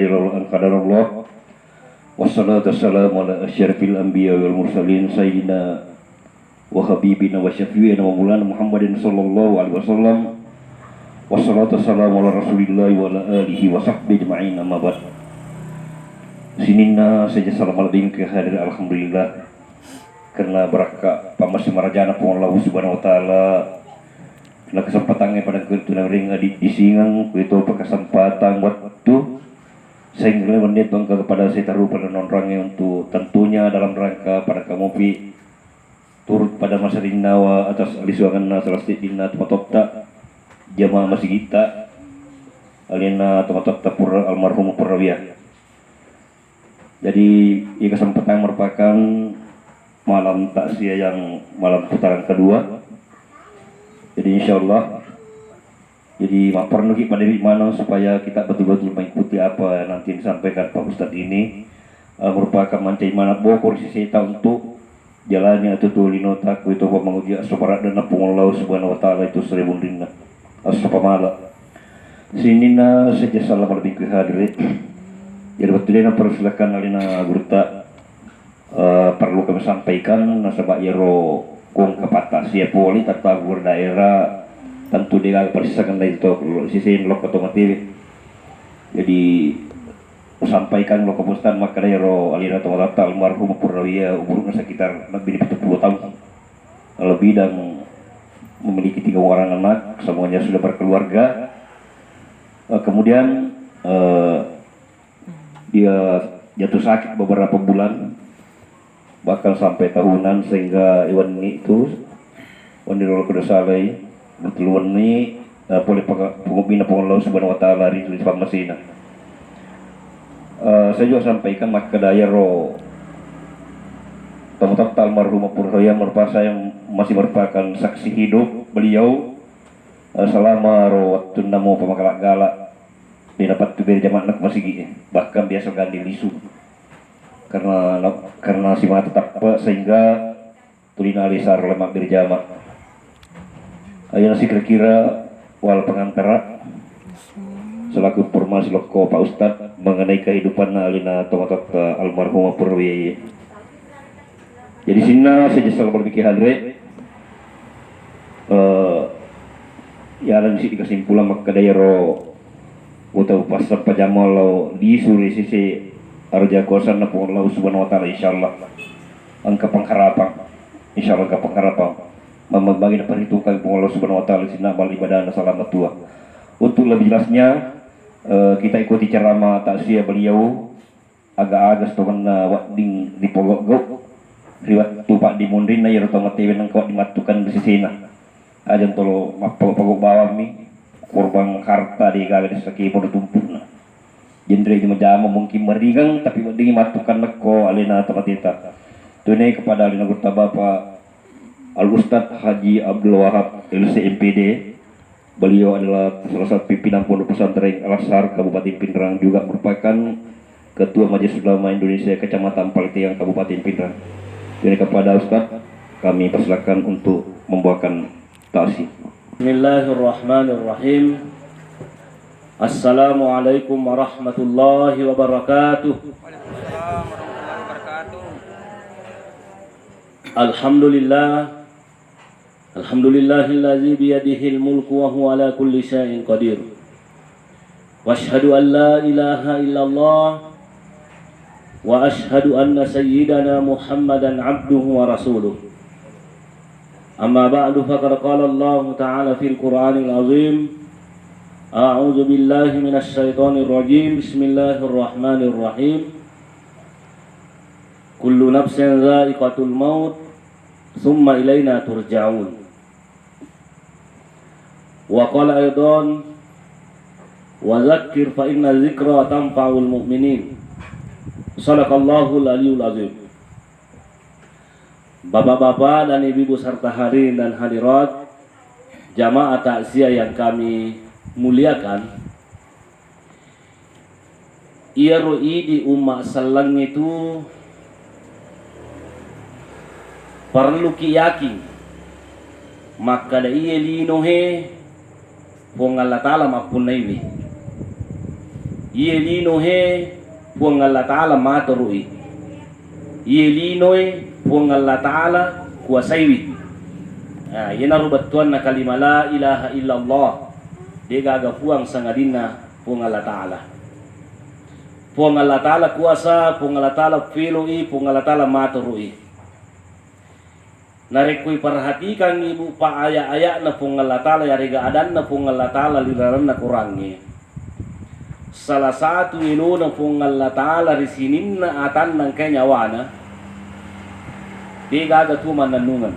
an qadarullah. Wassalatu wassalamu ala asyrafil anbiya wal mursalin sayyidina wa habibina wa syafi'ina wa maulana Muhammadin sallallahu alaihi wasallam. Wassalatu wassalamu ala Rasulillah wa ala alihi wa sahbihi ajma'in, amma ba'd. Sinina saja salam alaikum ke hadir alhamdulillah karena berkah pamas marajana pun Allah Subhanahu wa taala. Karena kesempatannya pada ketunan ring di singang itu kesempatan waktu sehingga menit bangga kepada saya taruh pada non-rangnya untuk tentunya dalam rangka pada kamu turut pada masa rinawa atas alisuangan salasti dina tematopta jamaah masih kita alina tematopta pura almarhum Purrawiyah. Jadi ini kesempatan merupakan malam takziah yang malam putaran kedua. Jadi insyaallah jadi perlu kita dari mana supaya kita betul-betul mengikuti apa yang nanti disampaikan Pak Ustadz ini merupakan mancai mana bokor sisi kita untuk jalannya itu tulino takwi itu menguji asmarat dan Allah Subhanahu wa taala itu seribu rinna asmala sinina saja salam lebih ke hadirin. Jadi betulnya persilakan alina gurta perlu kami sampaikan nasabak yero kong kepatah siap poli tata gubernur daerah tentu dia persisakan dari itu sisi lok otomotif. Jadi sampaikan lok kemustan maka daerah alina tawata almarhum Purrawiyah umurnya sekitar lebih dari 70 tahun lebih dan memiliki 3 orang anak, semuanya sudah berkeluarga. Kemudian dia jatuh sakit beberapa bulan bahkan sampai tahunan sehingga iwan itu wandirul kudasalai betul ini boleh pengubina Allah Subhanahu wa taala ridho di Masina. Saya juga sampaikan maka daya roh tamu-tamu almarhum Purrawiyah merupakan yang masih merupakan saksi hidup beliau selama roh waktu namo pemakalak galak didapat tubir jamaah nak masih bahkan biasa ganti lisu karena si mata tetap sehingga tulina alisar lemak berjamaah. Ayo nasi kira-kira wal pengantara selaku informasi loko Pak Ustadz mengenai kehidupan alina tomatot almarhum Purrawiyah. Jadi sini saja salam berpikir hadre ya ada di kesimpulan maka daerah utau pasar pajamal di suri sisi arja kosan napun Allah Subhanahu wa taala insyaallah angka pengharapan insyaallah angka pengharapan membagi perhitungan Allah Subhanahu wa taala sina bal ibadah selamat tua. Untuk lebih jelasnya kita ikuti ceramah takziah beliau agak-agak setengah wading di pogok go riwat tupak di mundrin na yero tomatewen engkau dimatukan di sisina ajan tolo pogok bawah mi korban harta di gagal saki podo tumpuna jendre di majama mungkin meringang tapi wading matukan neko alina tomatita tunai kepada alina gurta Bapak Al-Ustadz Haji Abdul Wahab LCMPD. Beliau adalah salah satu pimpinan Pondok Pesantren Al-Azhar Kabupaten Pindrang, juga merupakan Ketua Majelis Ulama Indonesia Kecamatan Palitiang Kabupaten Pindrang. Jadi kepada Ustadz kami persilakan untuk membawakan ta'ziah. Bismillahirrahmanirrahim. Assalamualaikum warahmatullahi wabarakatuh. Alhamdulillah. Alhamdulillahilladzi biyadihil mulku wa huwa ala kulli syai'in qadir. Wa asyhadu an la ilaha illallah wa asyhadu anna sayyidana Muhammadan abduhu wa rasuluh. Amma ba'du faqad qala Allah ta'ala fil Qur'anil azim. A'udzu billahi minasy syaithanir rajim. Bismillahirrahmanirrahim. Kullu nafsin dha'iqatul maut tsumma ilaina turja'un. Wa qala aidan wa dzakkir fa inna dzikra tanfa'ul mu'minin. Shadaqallahul aliyyul azim. Bapak-bapak dan ibu-ibu serta hadirin dan hadirat jamaah takziah yang kami muliakan, IRI di umat Selang itu perlu yakin maka da iya linohe pong Allah Ta'ala mapun na iwi Iye lino he puang Allah Ta'ala maturui. Iye lino he puang Allah Ta'ala kuasaiwi. Yana rubatuan na kalima la ilaha illallah. Dia gaga puang sangadina puang Allah Ta'ala. Puang Allah Ta'ala kuasa, puang Allah Ta'ala filui, puang Allah Ta'ala maturui. Narikui perhatikan ibu pa ayat-ayat na puang Allah Ta'ala yariga adan na puang Allah Ta'ala lilaran na kurangi. Salah satu ilo na puang Allah Ta'ala risinin na atan ng kenyawana. Dia gaga tuman nanungan.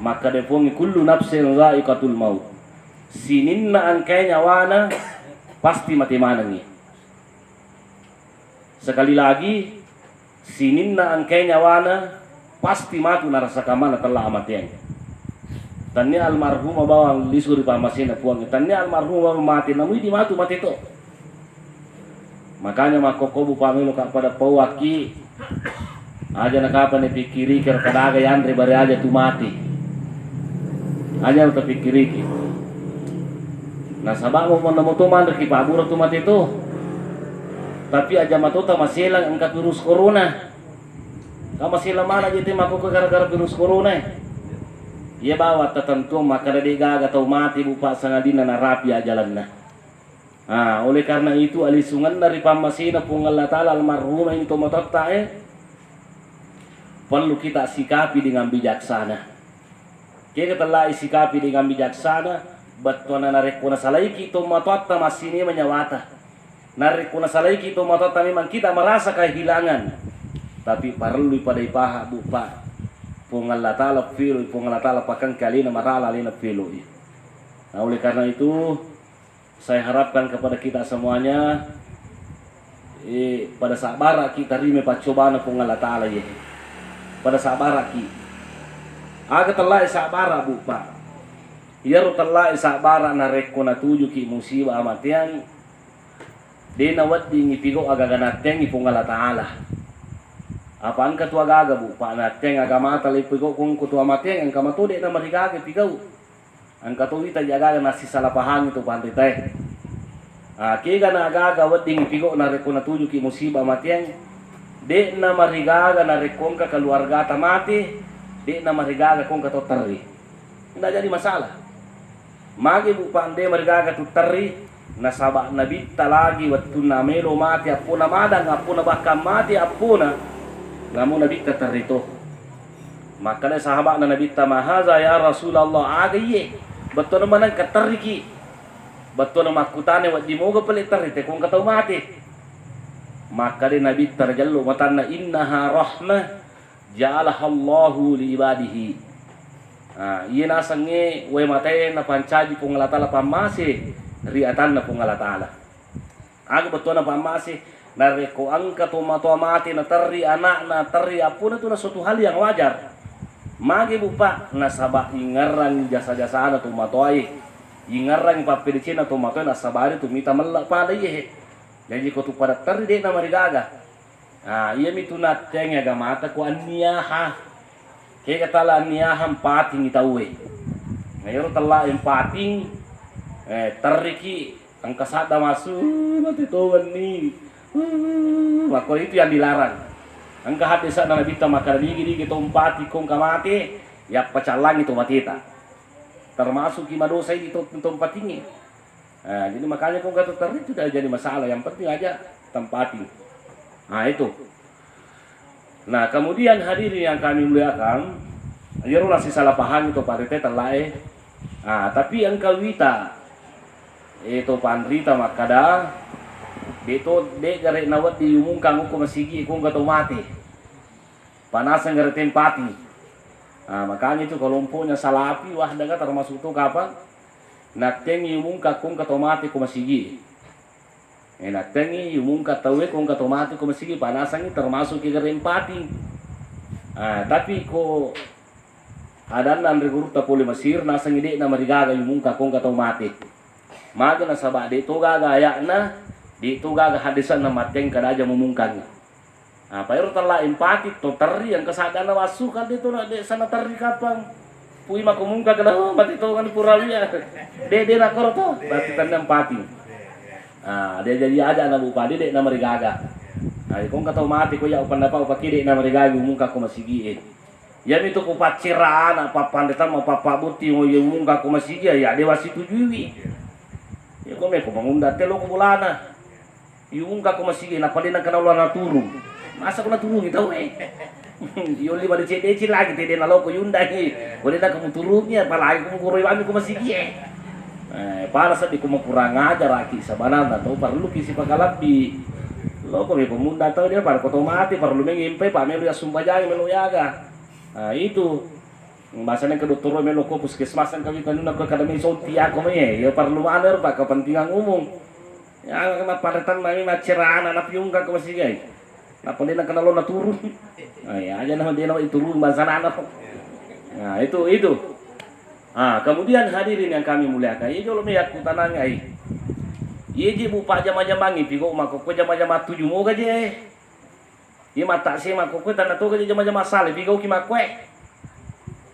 Maka dia puangi kullu nafsin dha'iqatul maut. Sinin na ang kenyawana pasti mati manangi. Sekali lagi, sinin na ang kenyawana pasti matu narasa kamana telah amatian. Tanya almarhum bawang lisuri pamasina puang. Tanya almarhum mati namui di matu mati to. Makanya makokobu pamilo pada pawaki aja nakapan ni pikiri ker kadaga yandre bare aja tu mati. Aja ta pikiri ki. Nah sabak mo namo to man ki pabura tu mati to. Tapi aja matota masilang angkat virus corona. Kamu sila mana jadi maku ke gara-gara virus corona. Ia bawa tertentu maka dia gaga tau mati bupa sangadina narapi ajalan na. Oleh karena itu alisungan dari pamasina pung Allah Ta'ala almarhum ini tomatot perlu kita sikapi dengan bijaksana. Kita telah sikapi dengan bijaksana. Batuan narik kuna salaiki tomatot masini menyawata. Narik kuna salaiki tomatot memang kita merasa kehilangan. Tapi perlu pada ipaha bupa pung Allah Ta'ala filu pung Allah Ta'ala pakan kali na marala lina filu. Nah oleh karena itu saya harapkan kepada kita semuanya pada sabara kita rime pacobana pung Allah Ta'ala ye. Pada sabara ki aga telah sabara bupa. Iyaru telah sabara na rekko na tuju ki musibah amatian dena waddi ngipigo aga ganateng pung Allah Ta'ala. Apaan ketua gaga bu pak nateng agama tali pigo kung ketua mateng ang kamatude na marigaga pigaw ang katuwita jaga nasi salah paham itu pantai teh kiga na gaga wading pigo na reko na tuju ki musibah mateng de na marigaga na rekong ka keluarga tamati de na marigaga kung katotari tidak jadi masalah magi bu pande marigaga tutari nasabak nabita lagi waktu namelo mati apuna madang apuna bakam mati apuna namun Nabi terito. Makanya sahabat Nabi tamahaza ya Rasulullah agaye. Betul mana katariki. Betul makutane wa dimoga pelit terite kung katau mati. Maka di Nabi terjallu matanna innaha rahmah ja'alaha Allahu li ibadihi. Iya nasange we matay na pancaji kung Allah Ta'ala pamasi riatan na kung Allah Ta'ala. Aga betul na pamasi nareko angka tomato mati na teri anak na teri apuna itu na suatu hal yang wajar. Magi bupa nasaba ingarang jasa-jasa na tomato ay ingarang papilicin na tomato na sabari tumita malak pada ye. Jadi ko tu pada teri de na marigaga. Iya mitu na tenga gamata ko aniyaha. Kaya katala aniyaha pating itawe. Ngayon tala pating teriki ang kasada masuk mati tuan ni. Maka itu yang dilarang. Angka hati saat Nabi kita makan digi kita umpati kong kamati ya pacalang itu matita. Termasuk kima dosa itu tempat ini. Jadi makanya kong kata terus itu tidak jadi masalah. Yang penting aja tempati. Itu. Nah kemudian hadirin yang kami muliakan, yarulah si salah paham itu pada teta lae. Tapi engkau wita itu pandrita makada. Dito de gare nawat di umum kang ko masigi kung gato mati. Panasan gare tempati. Makanya itu kalau umpunya salapi wah daga termasuk itu kapan? Nateng umum ka kung gato mati ko masigi. Nateng umum ka tawe kung gato mati ko masigi panasan ini termasuk gare empati. Tapi ko adan nan reguru ta pole masir nasang ide na marigaga umum ka kung gato mati. Maga na sabade to gaga ya na di itu gaga hadisan na mateng kada aja mumungkan. Pero telah empati to teri yang kesadaran wasukan itu na de sana teri kapang. Pui makumungka kada mati to kan purawia. De na koro to berarti tanda empati. Dia jadi aja na bupa dede na marigaga. Kung kataw mati ko ya upan na pa upakide na marigaga umungka ko masigiin. Yan itu ko paciraan apa pandetan mau papabuti mo yung umungka ko masigi ya dewa situjui. Ya ko me ko mangunda telo ko bulana. Yung umungka ko masigi na palin ang kanawla na turun. Masa ko na turun ito Yung lima DC lagi tede na loko yunda Boleh na kamu turunnya palagi ko kuroy kami ko masigi para sa di ko makurang ajar aki sa banana to perlu kisi pagalabi loko may pemunda tahu dia para koto mati perlu mengimpe pa melu ya sumbajang melu yaga itu bahasa yang kedua turun melu ko puskesmasan kami tanuna ko akademi sonti ako may ya perlu aner pa kepentingan umum ya kena paretan mami maceraan anak yung ka ko masigay napon din ang kanalo na turun ya aja naman din ako iturun bahasa anak itu kemudian hadirin yang kami muliakan, ini kalau melihat kutanang ai. Iya je bupa jama-jamangi pigo mako ko jama-jama tuju mo gaje. Iya mata si mako ko tanah to gaje jama-jama sale pigo ki mako.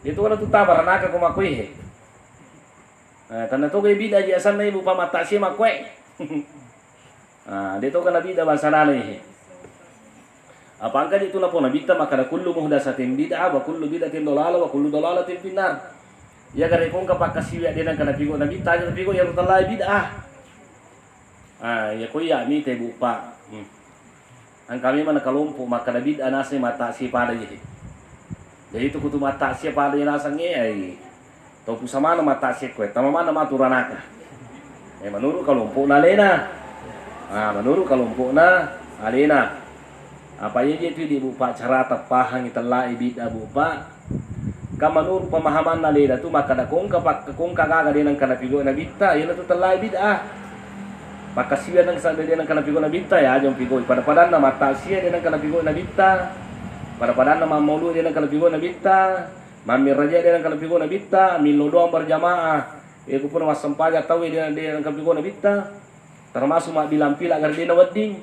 Itu wala tu tabar naka ko mako he. Tanah to gaje bida je asan bupa mata si mako. Dito kana bida basana he. Apa angka itu lapona bita maka kullu muhdatsatin bid'ah wa kullu bid'atin dalalah wa kullu dalalatin finnar. Ya kare kung kapag kasiya din ang kanapigo na bita yung pigo ya rutalay bid'ah. Ya ko ya mi te bupa. Ang kami man nakalumpo maka na bid'ah nasa mata si pada ye. Jadi itu kutu mata si pada yang nasa nge ay to pusama na mata si ko tama na maturanaka. Manuru kalumpo na lena. Manuru kalumpo na alena. Apa ye itu di bupa cara tapahang italai bid'ah bupa. Kamanur pemahaman na leda tu maka da kung kagaga din ang kanapigo na bita yun na tu talay bid'ah pakasiya ng sa din ang kanapigo na bita ya yung pigo padapadan na mata siya din ang kanapigo na bita padapadan na mamulu din ang kanapigo na bita mamiraja din ang kanapigo na bita milodo ang berjamaah ko pun masampaga tawi din ang kanapigo na bita termasuk mak bilang-pilang agar din na wedding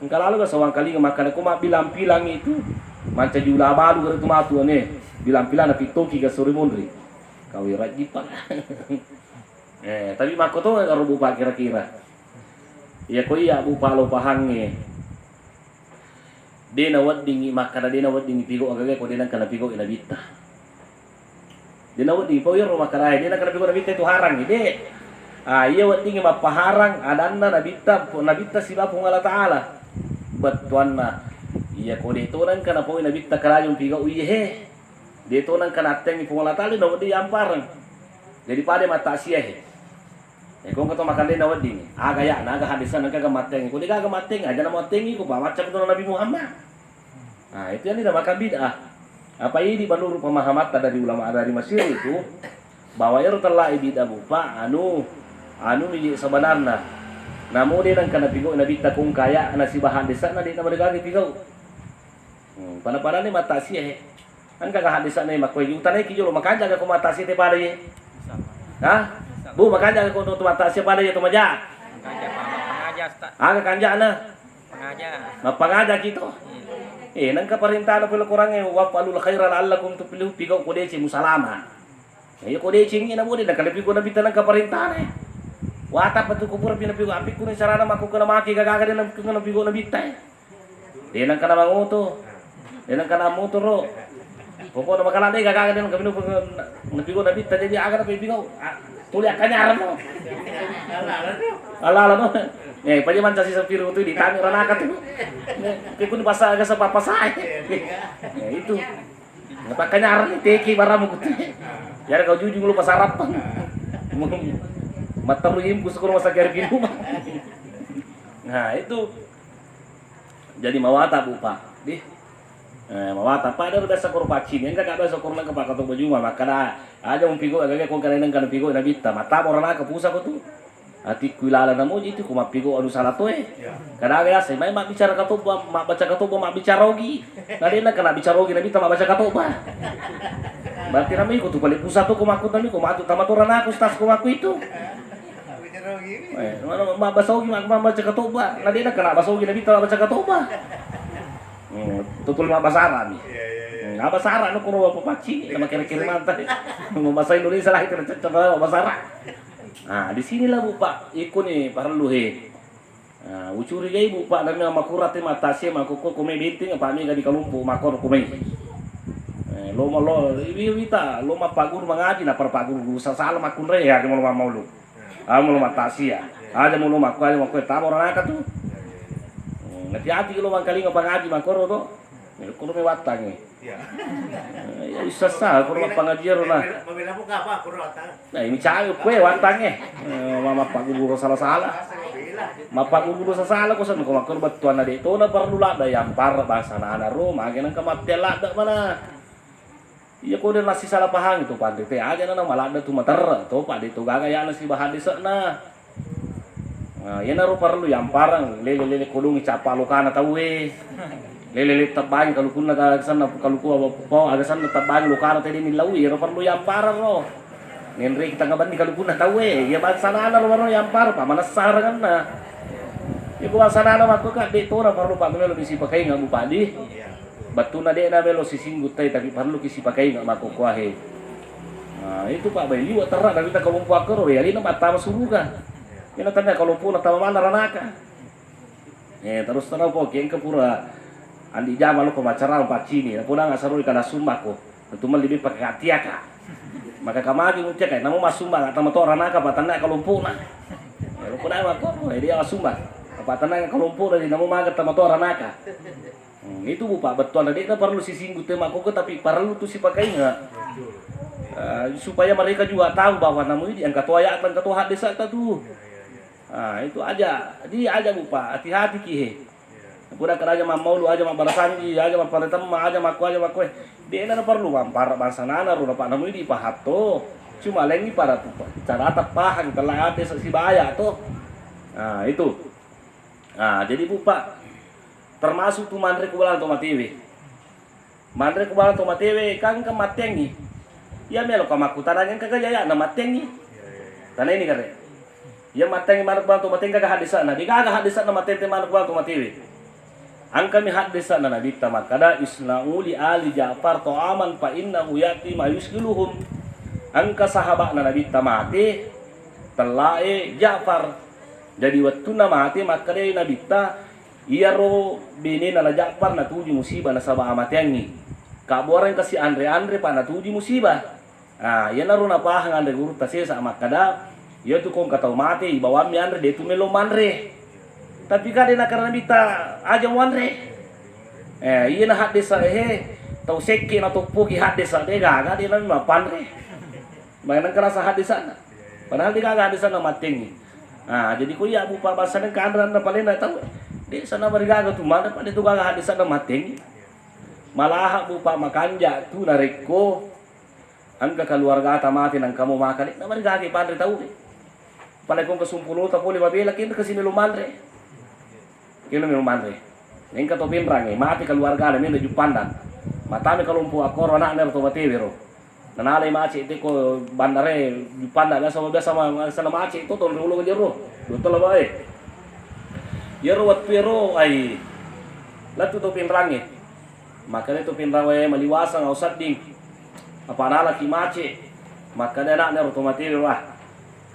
ang kalalo ka sawang kali maka na kuma bilang-pilang itu manca jula balu gara tumatu ne bilang-bilang na pitoki ka suri mondri kawi raji pa tapi makoto karo bupa kira-kira ya ko iya bupa lo pahange dena waddingi makana dena waddingi pigo agage ko dena kana pigo ina bitta dena waddingi po yoro makana dena kana pigo na bitta itu harang ide iya waddingi mapaharang adanna na bitta sila pung Allah taala batuanna iya ko dito nang kana po ina bitta karayong pigo uye dito nang kanateng ni pung Allah taala na waddi amparang jadi pada mata siya kung kato makan din na waddi aga ya naga hadisan nang kagamateng ko di kagamateng aja na mateng ko pa macam itu Nabi Muhammad itu yang tidak makan bid'ah apa ini menurut pemahaman dari ulama dari Mesir itu bahwa ya telah bid'ah bupa anu milik sebenarnya namun dia nang kana pigo na bita kung kaya na si bahan desa na di na madagagi pigo pana-pana ni mata siya ang kagahadisan na makoy yutan ay kiyo makanja ka kumatasi te pada ye bu makanja ka kuno tumatasi pada ye tumaja kanja na mapangaja kito nang kaparinta na pala kurang wa palul khairan allakum tuflihu pigaw ko deci musalama ko deci ngina mo din nakalipi ko na bitan ng kaparinta na wata patu kubur pinapigo apik ko ni sarana makukuna maki gagaga din ng pigo na bitay di nang kana manguto di nang kana motoro poko na makala dai gagaga din kami no pigo na bitay jadi aga na pigo tuli akanyaran mo ala no pajaman sa sa piru tu di tami ranaka tu kun basa aga sa papasay itu napakanyaran teki baramu kutu yara kau jujung lu pasarap mata lu impus kurang masa kiri rumah. Nah itu jadi mawata bupa di mawata pada udah sakor pacin yang kagak ada sakor lang kepak atau baju mah makana aja umpigo agak kong kanang kan pigo na bita mata orang na kapusa ko tu ati kuilala na mo itu kuma pigo anu salah to kada ya saya mai mak bicara ka to mak baca ka to mak bicara ogi nadi na kana bicara ogi na bita mak baca ka to berarti nami ko tu balik pusat tu kumaku nami ko matu tamatoran aku stas kumaku itu basogi baca katoba nadi na kana basogi na bita baca katoba tutul mabasara ni mabasara no kuno papaci na kira-kira manta mo bahasa Indonesia lah itu cerita mabasara Nah, di sinilah Bu Pak, ikut nih perlu he. Nah, ucuri gay Bu Pak dami makurat mata sia makuko kume binting apa mi di kalumpu makor kume. Lo malo wita lo ma pagur mangaji na par pagur sa sala makun re ya mo mau lu. Amo lo mata sia. Aja mo lo makku aja makku ta orang ka tu. Ngati ati lo mangkali ngapangaji makor to. Kuno me watangi. Ya bisa sah kuno pangajian na. Mabila mo ka pa kuno watang. Nah, ini cayo kue watange. Mama pak guru salah-salah. Mapa guru salah ko san ko makor batuan na dito na perlu lada yang par bahasa na ro magen ang kamatian lada mana. Iya ko din masih salah paham itu Pak teh aja na malada tu mater to Pak itu gagaya na si bahadis na. Nah, yan na ro perlu yang parang lele kulung capa lokana tawe. Lele tabang kalau kun na sana kalau ko po aga sana tabang lokana teh ni lawi ro perlu yang parang ro. Ngenri kita ngaban di kalau kun na tawe ya bangsa na ro yang par pa manasar kan na. Ibu sana na mako ka dito na perlu Pak melo bisi pakai ngabu padi. Batu na de na melo sisinggut tay tapi perlu kisi pakai nggak mako kuahe. Nah, itu Pak Bayi liwat terang dari kita kalau puakero ya ini mata masuruh kan. Ini tanda kalau pun atau mana ranaka. Terus terang po kieng kepura andi jama lo pemacara empat cini. Puna nggak seru ikan sumbako. Itu lebih pakai hatiaka. Maka kamari muncul kan namu masumba atau motor ranaka patanda kalau puna. Lo puna mako dia sumbak. Patanda kalau puna di namu maga atau motor ranaka. Itu Bu Pak betul ada kita perlu sisinggut mako tapi perlu tuh si pakai nggak supaya mereka juga tahu bahwa namu ini yang ketua ayat dan ketua hadis tuh. Nah, itu aja. Dia aja Bu Pak, hati-hati kihe. Udah kerja mau lu aja barasanji, aja paretem aja maku aja maku. Dia na perlu mampar bangsa nana ru Pak namu ini pahat tuh. Cuma lengi para tuh cara paham telah ada si bahaya tuh. Nah, itu. Nah, jadi Bu Pak termasuk tu mandre kubalan to matewe. Mandre kubalan to matewe kan kematengi. Ya melo kamaku tanangan kagaya na matengi. Tanah ini kare. Ya matengi mandre kubalan to matengi kagak hadisa na. Di kagak hadisa na matente mandre kubalan to matewe. Ang kami hadisa na nabi tamat kada isna'u li ali Ja'far ta'aman fa innahu yati ma yuskiluhum. Ang kasahabak na nabi tamati telae Ja'far. Jadi waktu na mati makare nabi ta iya ro bini na Ja'far na tuji musibah na sabah amatiangi. Kaboran kasi Andre pa na tuji musibah. Ah, yan na ro na pahang Andre guru tase sa makada. Iya tu kong kataw mati ibawa mi Andre de tu melo manre. Tapi kada na karena bita aja wanre. Iya na hadis sa tau seki na tukpo ki hadis sa de gaga di na mapanre. Mangan kana sa hadis na. Padahal di gaga hadis na matingi. Ah, jadi ko iya Bu Pak basan ka Andre na palen na tahu. Di sana bergaga tu mana pada tu gaga hadis ada mating. Malah Bu Pak makanja tu nareko angka keluarga tamati nang kamu makan na bergaga padre tahu. Pada kong kesumpulo tapo 15 kin kesini lumandre. Kino mi lumandre. Ning ka to pinrang mati keluarga na mi na jupandan. Matami kalumpu akor anak ner to matewe ro. Nanalay maci iti ko bandare jupanda biasa sama maci itu ton ulo jero. Betul ba Yero wat pero ay latu to pinrangi. Makanya to pinrawe maliwasa nga usad ding. Apa nala ki mace. Makanya na na otomatis wah.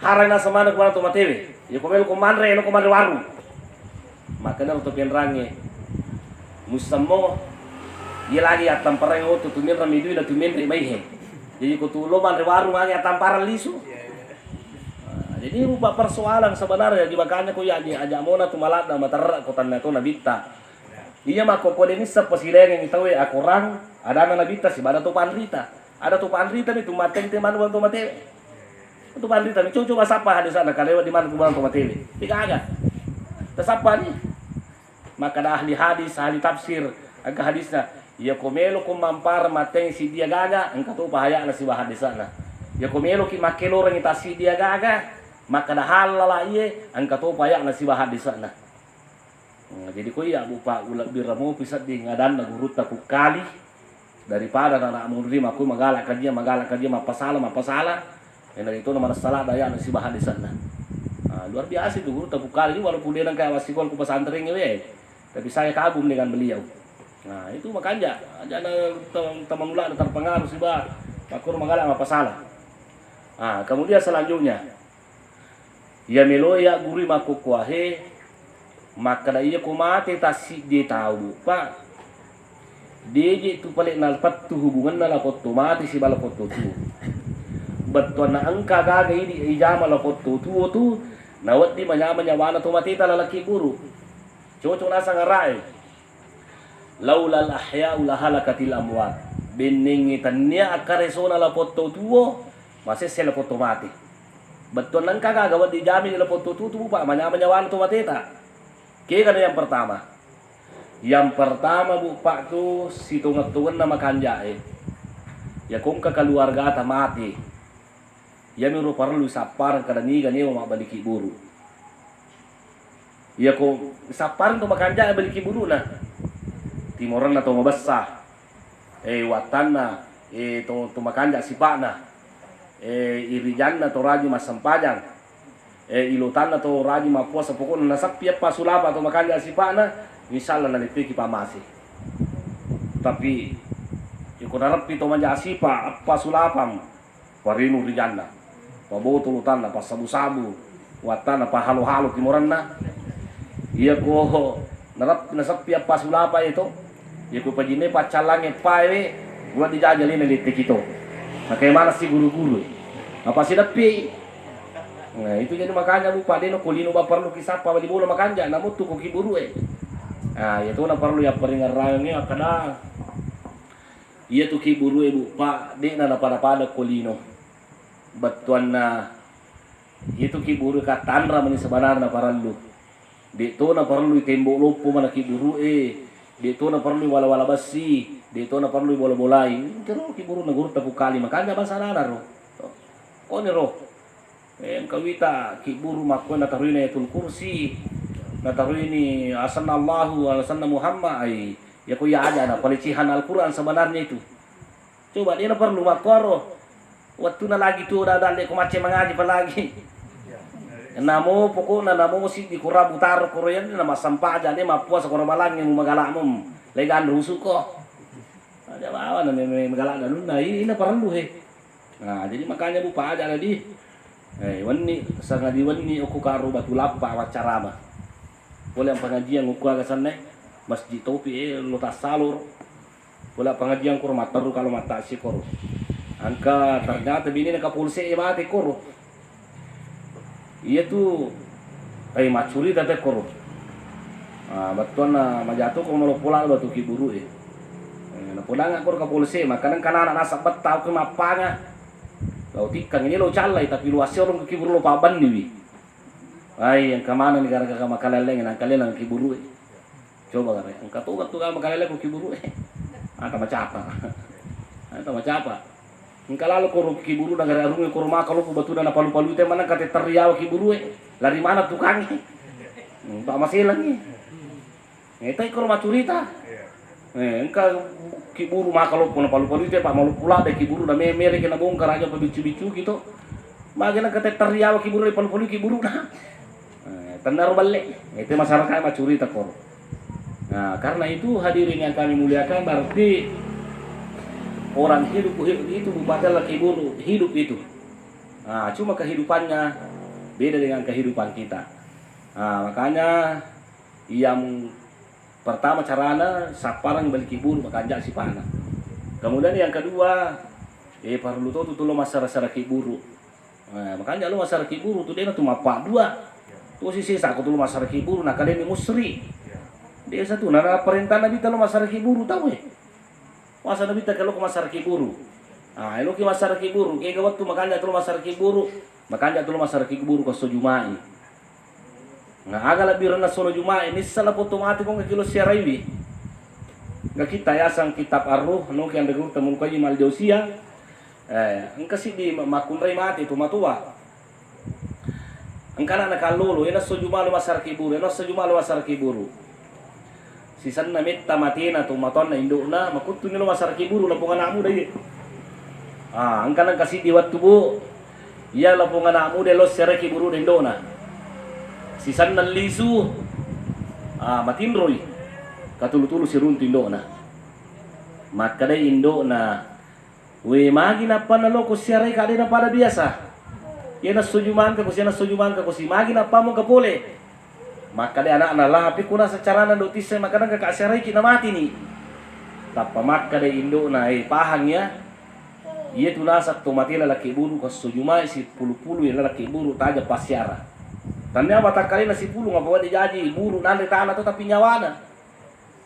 Haray na sama na ko otomatis. Yo komel ko manre no ko manre waru. Makanya to pinrangi. Musamo ye lagi atam parang o to tumin ramidu na tumin ri mai he. Jadi ko tulo manre waru nga atam para lisu. Jadi rupa persoalan sebenarnya di makanya ko ya aja mo na tumalat na matar ko tan na to nabita. Iya mako ko ini sepesileng yang itawe akurang ada na nabita si bada to panrita. Ada to panrita ni tumateng te manu to mate. To panrita ni coba sapa hadis ana kalewa di mana kubalan to mate. Tiga aga. Tasapa ni. Maka dah ahli hadis, ahli tafsir agak hadisna. Ya komelo ko mampar mateng si dia gaga engka to bahaya na si hadisana. Ya komelo ki makelo orang ita si dia gaga maka dah halala iye angka to payak na si bahadisana. Jadi ko iya Bu Pak ulah biramo pisat di ngadan na gurut ku kali daripada anak murid aku magalak kadia mapasala. Yang itu nama salah daya na si bahadisana. Luar biasa itu guru ku kali walaupun dia nang kayak wasikol ku pesantren we. Tapi saya kagum dengan beliau. Nah, itu makanya aja teman ulah terpengaruh si bah. Makur magalak mapasala. Kemudian selanjutnya Ya meloya guri makukuahe maka da iya ko mate tasi dia tahu pak dia tu paling nalpat tu hubungan na lapot tu mati si balapot tu betul na angka gaga ini ijama lapot tu nawat di manyama nyawana tu mati lalaki buru cocok nasa ngarai laulal ahya ula halakatil amwat bening itanya akaresona lapot tu masih sel lapot tu mati betul nang kagak gawat dijamin lapot tu pak manyama nyawana tu mati tak kira yang pertama bu pak tu si tungat-tungan nama kanjai ya kung keluarga ta mati ya miru perlu sapar kadani gani ma baliki buru ya kung sapar tu makanja baliki buru na timoran na to mabassa watan na to makanja sipana irijan na to raji masampajang ilutan na to raji mapuasa pokokna nasapya pasulapa to makanja sipana misalnya nalipiki pamasi tapi iko narappi to manja asipa apa sulapam parinu rijanna paboto lutanna pa sabu-sabu watana pa halo-halo timoranna iya ko narap nasappi apa sulapa itu iya ko pajine pa calange pae gua dijajalin litik itu bagaimana sih guru-guru apa sih dapi nah itu jadi makanya lupa deno kulino ba perlu kisapa di bola makanja namun tuh koki buru nah itu na perlu ya peringarangnya kada iya tuh kiburu ibu pak di na pada kolino batuan na itu kiburu katanra mani sebenarnya parallu di itu na perlu tembok lopo mana kiburu di itu na perlu wala-wala basi di itu na perlu bola-bolai terus kiburu na guru tapu kali makanya bahasa nana ro kone ro kawita kiburu makon na taruina yatul kursi nataru ini asanna Allahu asanna Muhammad ya ko ya ada na pelicihan Al-Qur'an sebenarnya itu coba dia na perlu makoro waktu na lagi tu udah ada ko macam mengaji lagi namo pokokna namo mesti di kurabu tar korean na masampa aja dia mapuas ko malang yang magalamum legan rusuh ko ada bawa na magala na nun ini na perlu nah jadi makanya bupa aja di wani sangadi wani aku karo batu lapa wacara mah boleh pengajian ngukua ke sana masjid topi lotas salur boleh pengajian kur mataru kalau mata si koro angka ternyata bini nak pulse mati koro iya tuh macuri tete koro batuan na majatuh kalau mau pulang batu kiburu na pulang aku ke pulse makanan karena anak nasak betau ke mapanya kau tikang ini lo calai tapi luasnya orang ke kiburu lo paban diwi yang kemana nih gara-gara makaleleng yang kalian yang kiburu coba gara yang katu makaleleng ko kiburu anta macapa engka lalu ko kiburu negara arung ko rumah kalau batu dan palu-palu teh mana kate teriaw kiburu lari mana tukang tak masih lagi eta ko rumah curita engka kiburu mah kalau palu-palu teh pak malu pula deh kiburu da mere kena bongkar aja pebicu-bicu gitu magana kate teriaw kiburu palu-palu kiburu nah tenar balik itu masyarakat macuri takor. Nah karena itu hadirin yang kami muliakan berarti orang hidup itu bukan lagi buru hidup itu. Nah cuma kehidupannya beda dengan kehidupan kita. Nah makanya yang pertama carana saparang balik kiburu makanya si pana. Kemudian yang kedua perlu tuh masyarakat kiburu. Nah makanya lu masyarakat kiburu tuh dia tuh mapa dua. Tuh sisi aku tuh masyarakat kiburu nak kalian musri dia satu nara perintah nabi kalau masyarakat kiburu tahu masa nabi tak kalau ke masyarakat kiburu lu ke masyarakat kiburu kayak waktu makanya tuh masyarakat kiburu ke sojumai nah agak lebih rendah solo jumai ini salah otomatis kok kilo siaraiwi nggak kita ya sang kitab arruh nu yang degur temun kaji mal jausia engkau sih di makunrai mati itu matua engkana nakalulu ina sojumalu masar kiburu ina sojumalu masar kiburu sisan na metta matina tu maton na induna makutu nilo masar kiburu lapung anakmu dai engkana kasih di waktu bu iya lapung anakmu de los sere kiburu de induna sisan na lisu matinroy katulu-tulu sirun induna maka dai induna we magi na panalo ko sere kade na pada biasa Yana sujuman ka kusi na sujuman ka kusi magi na pamo ka pole. Maka de anak lah tapi kuna secara na notis maka na kakasyarai kita mati ni. Tapa maka de indo na pahangnya. Ia tu nasak tu mati lalaki buru ka sujuma si pulu-pulu ya lalaki buru taja pasyara. Tanya mata kali na si pulu ngapa de jaji buru nale tanah tu tapi nyawana.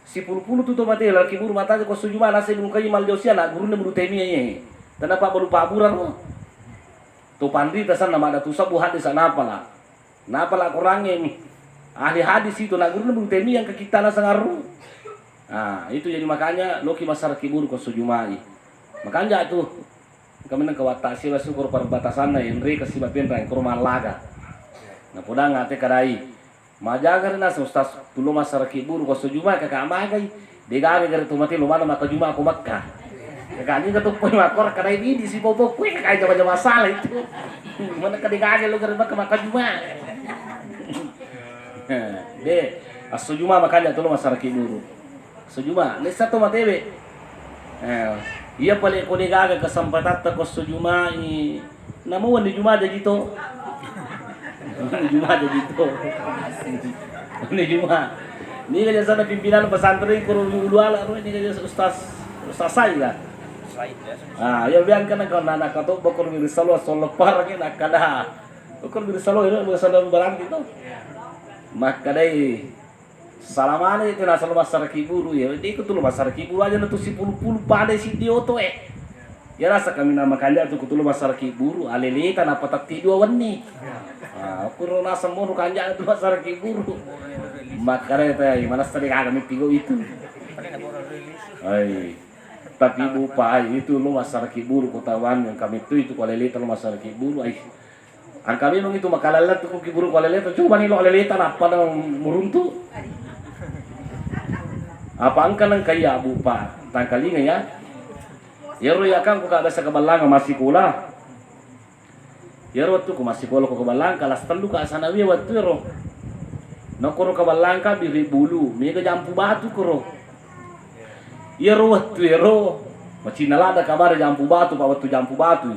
Si pulu-pulu tu mati lalaki buru mata ka sujuma nase bulu kai mal josia na guru na buru temia ye. Tanapa baru paburan mo. Tu pandri tasan nama ada tu sabu hadis napa lah. Napa lah kurangnya ni. Ahli hadis itu na guru na buru temia yang ke kita na sangaru. Nah, itu jadi makanya loki masyarakat buru ka sujuma ni. Makanya tuh kami nang kawatasi syukur perbatasan na Henry kasih bapin rang ke rumah laga. Nah podang ngate kadai. Majagar na ustaz tulo masyarakat buru ko sujuma ka kamagai. Degame gar tu mati lumana maka juma aku Makkah. Kani ka tu poy makor kadai di si bobo kuy kay jama masalah itu. Mana kadigage lu gar maka juma. De as-sujuma makanya tulo masyarakat buru. Sujuma lesa tu matebe. Ia paling kau negaga kesempatan tak kau sujuma ini, namun di Jumat jadi tu, Jumat jadi tu, di Jumat. Ni kerja sana pimpinan pesantren kurung dua lah, ni kerja ustaz saya. Ya biarkan kau nak kau tu bakal bersalo par ni nak kada, bakal bersalo itu bersalo barang gitu. Maka dai salamana itu nasal masyarakat buru ya, dia ketul masyarakat buru aja nanti si puluh pada si dia tu ya rasa kami nama kanja tu ketul masyarakat buru, alele kan apa tak tidur wani, aku rasa semua kanja tu masyarakat buru, makanya teh mana sering kami tigo itu, tapi bupa itu lo masyarakat buru kotawan yang kami itu alele tu masyarakat buru, ang kami memang itu makalala tu kiburu alele tu cuma ni lo alele tan apa nang muruntu. Apa angka nang kaya bupa tangkalinga ya? Yaro yakang ko kada sa kabalanga masih kula. Yaro tu ko masih kula ko kabalanga kalas telu ka sanawi watu yaro. Nokoro kabalanga biri bulu, mega jampu batu koro. Yaro watu yaro. Macinalada kabar jampu batu pa watu jampu batu.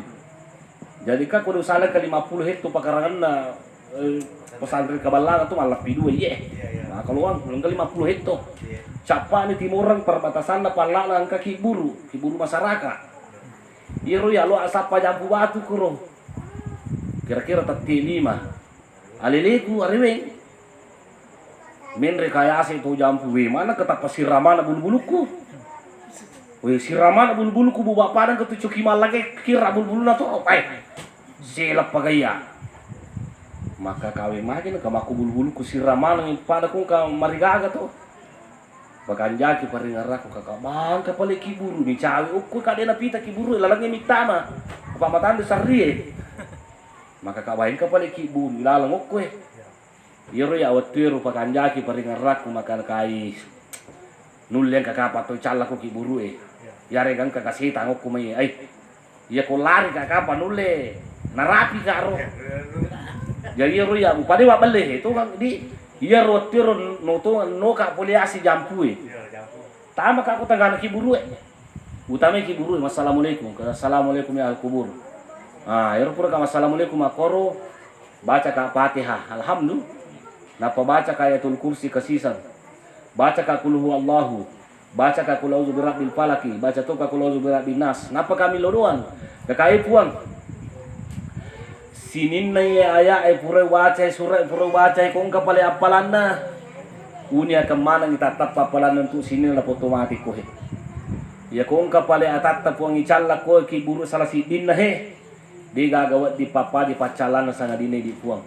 Jadi ka kudu sala ka 50 hekto pakarangan na pesantren kabalanga tu malah pidu ye. Nah kalau uang belum ke 50 hekto. Capa ni timurang perbatasan na palalang ka kiburu masyarakat. Iro ya lo asapa jampu batu kuro. Kira-kira tati 5. Aliliku ariweng. Men rekayasa itu jampu we mana ketapa siramana bulu-buluku. We siramana bulu-buluku buba padang ketucuki malage kira bulu-bulu na to opai. Silap pagaya. Maka kawe makin kamaku bulu-buluku siramana ng pada kung ka marigaga to. Baganjaki paringarak ko kakabang kapali kiburu ni cawe ukko kade na pita kiburu lalangnya mitama pamatan de sarri maka kabain kapali kiburu lalang ukko yero ya watuero baganjaki paringarak ko maka kai nulen kakapa to chala ko kiburu yare gang kakasita ukko mai ya ko lari kakapa nulle narapi karo jadi yero ya upade wa bale itu kan di iya rotiro noto noka poliasi jampu tama ka aku tangana kiburu utama kiburu assalamualaikum assalamualaikum ya al-kubur yaro pura ka assalamualaikum akoro baca ka Fatihah alhamdulillah napa baca ka ayatul kursi kasisan baca ka qul huwallahu baca ka qul a'udzu birabbil falaki baca to ka qul a'udzu birabbin nas napa kami lodoan kakai puang sinin na aya pura wacay sura pura wacay kung kapali apalan na unia kemana itatap apalan tu sinin la otomatik ko ya kung kapali atatap ang icalla ko kiburu salah sidin na di gagawat di papa di pacalan na sanga dinay di puang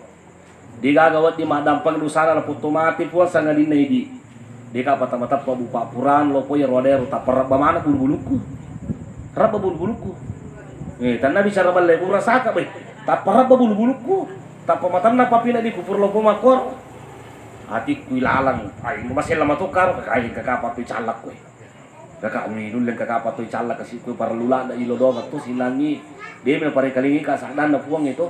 di gagawat di madampang dusana la otomatik puang sanga dinay di kapatamata pa bupa puran lo po ya rodero tapar bamana bulbuluku raba bulbuluku tanah bisa rabal le pura saka be tapara bulu-buluku tapa matan na papina di kupur lopo makor atik kuilalang ay masih lama tukar kakain kakapa tu calak ko kakak minun lang kakapa tu calak kasi ko para lula da ilodo to silangi dia me pare kalingi ka sadan na puang itu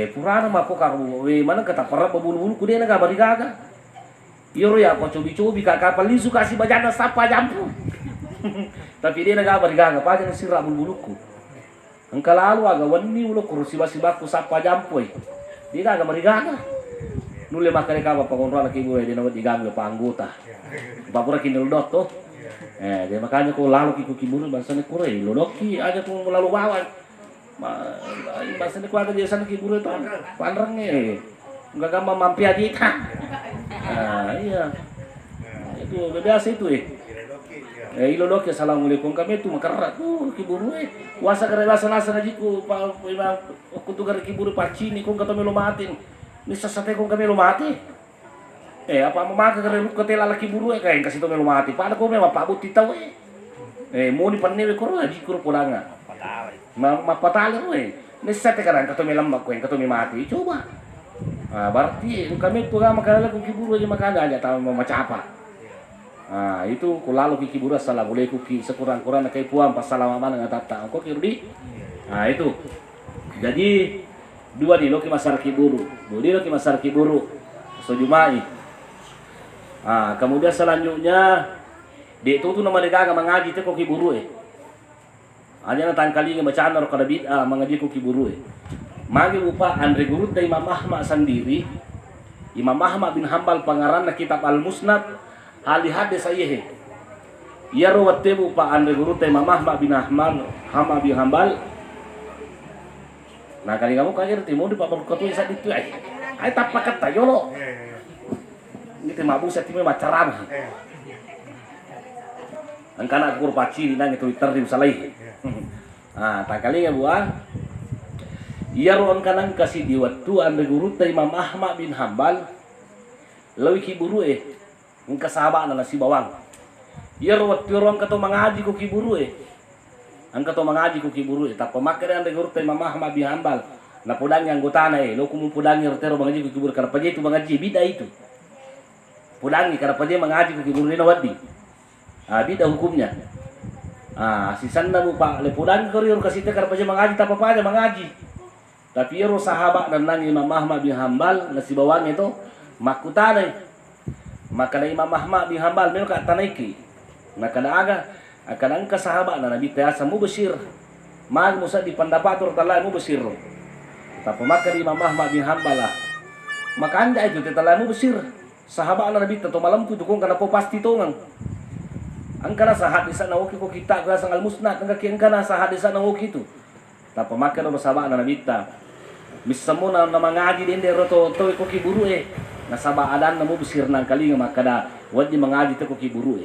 purana mako karu mana katapara bulu-buluku dia na kabari gaga yoro ya ko cobi-cobi kakapa lisu kasih bajana sapa jampu tapi dia na kabari gaga pa sirra bulu-buluku Engka lalu aga wani ulo kurusi basi-baku sapa jampoi. Dia aga marigaga. Nule makare ka pa kontrol ki gue di nawat digambil pa anggota. Papura kinul dot tuh. Dia makanya ko lalu ki kiburu bahasa ni kure lo doki aja ko lalu bawa. Bahasa ni ko aga jasa ki kiburu to. Panrang enggak gampang mampi aja ta. Iya. Itu biasa itu ilo doki assalamualaikum kami tu makarat tuh kiburu wasa kare bahasa nasa ngaji ko pa ko tu kare kiburu paci ni ko kata melo matin. Ni sasate kong kami lumati. Apa mamaga kare lu ketela laki buru kain kasih to melo mati. Pada ko me mapabut titaw mo ni panne ko di ko pulanga. Mapatale ni sasate karan kato me lambak ko kato me mati. Coba. Berarti kami tu ga makala ko kiburu aja makana aja tahu mamacapa. Itu ko lalu ki kiburu salah boleh ko ki sekurang-kurang kay puam pasalaman nga tata. Ko kirdi. Itu. Jadi dua di loki masar kiburu, di loki masar kiburu, sojumai. Kemudian selanjutnya di itu tuh nama mereka mengaji itu kok kiburu Aja na tangkali nga bacaan ro kada bid'ah mengaji kok kiburu Magi upa Andre Gurut dari Imam Ahmad sendiri, Imam Ahmad bin Hambal pangaran na kitab Al-Musnad hali hadis sayeh. Ia rawat tebu pa Andre Gurut dari Imam Ahmad bin Hambal. Nah kali kamu kaget timo di papar ketua saat itu ay tapakat tayo lo. Ini mabu sa timo macaram. Ang kana kur paci ni nang Twitter di salai. Tak kali nga buah. Iya ron kanang kasih di waktu Andre Gurut dari Imam Ahmad bin Hambal. Lawi kiburu ang kasaba na si bawang. Iya ron ron kato mangaji ko kiburu Ang kato mangaji ko kiburu tapi makere Andre Gurut Imam Ahmad bin Hambal na pudang yang anggotana lo kumupudang rotero mangaji ko kiburu karena paje itu mangaji bida itu pudangi karena paje mangaji ko kiburu ni wadi bida hukumnya sisan na mo pa le pudang ko rin kasi karena paje mangaji tapa pa mangaji tapi iro sahabat dan nang Imam Ahmad bin Hambal na si bawang itu makutanay maka na Imam Ahmad bin Hambal meron ka tanaiki maka na aga akan angka sahabat na Nabi Tiasa mu besir mag musa di pendapat talai mu besir tapi maka di Imam Ahmad bin Hambal lah maka anda itu talai mu besir sahabat na Nabi to malam tu tukung kana po pasti tongang angka na sahat di sana oki ko kita ga sangal musnad angka angka na sahat di sana oki tu tapi maka no sahabat na Nabi ta misamo na mangaji din dero to ko kiburu na sabaadan na mu besir nang kalinga maka da wadi mangaji to ko kiburu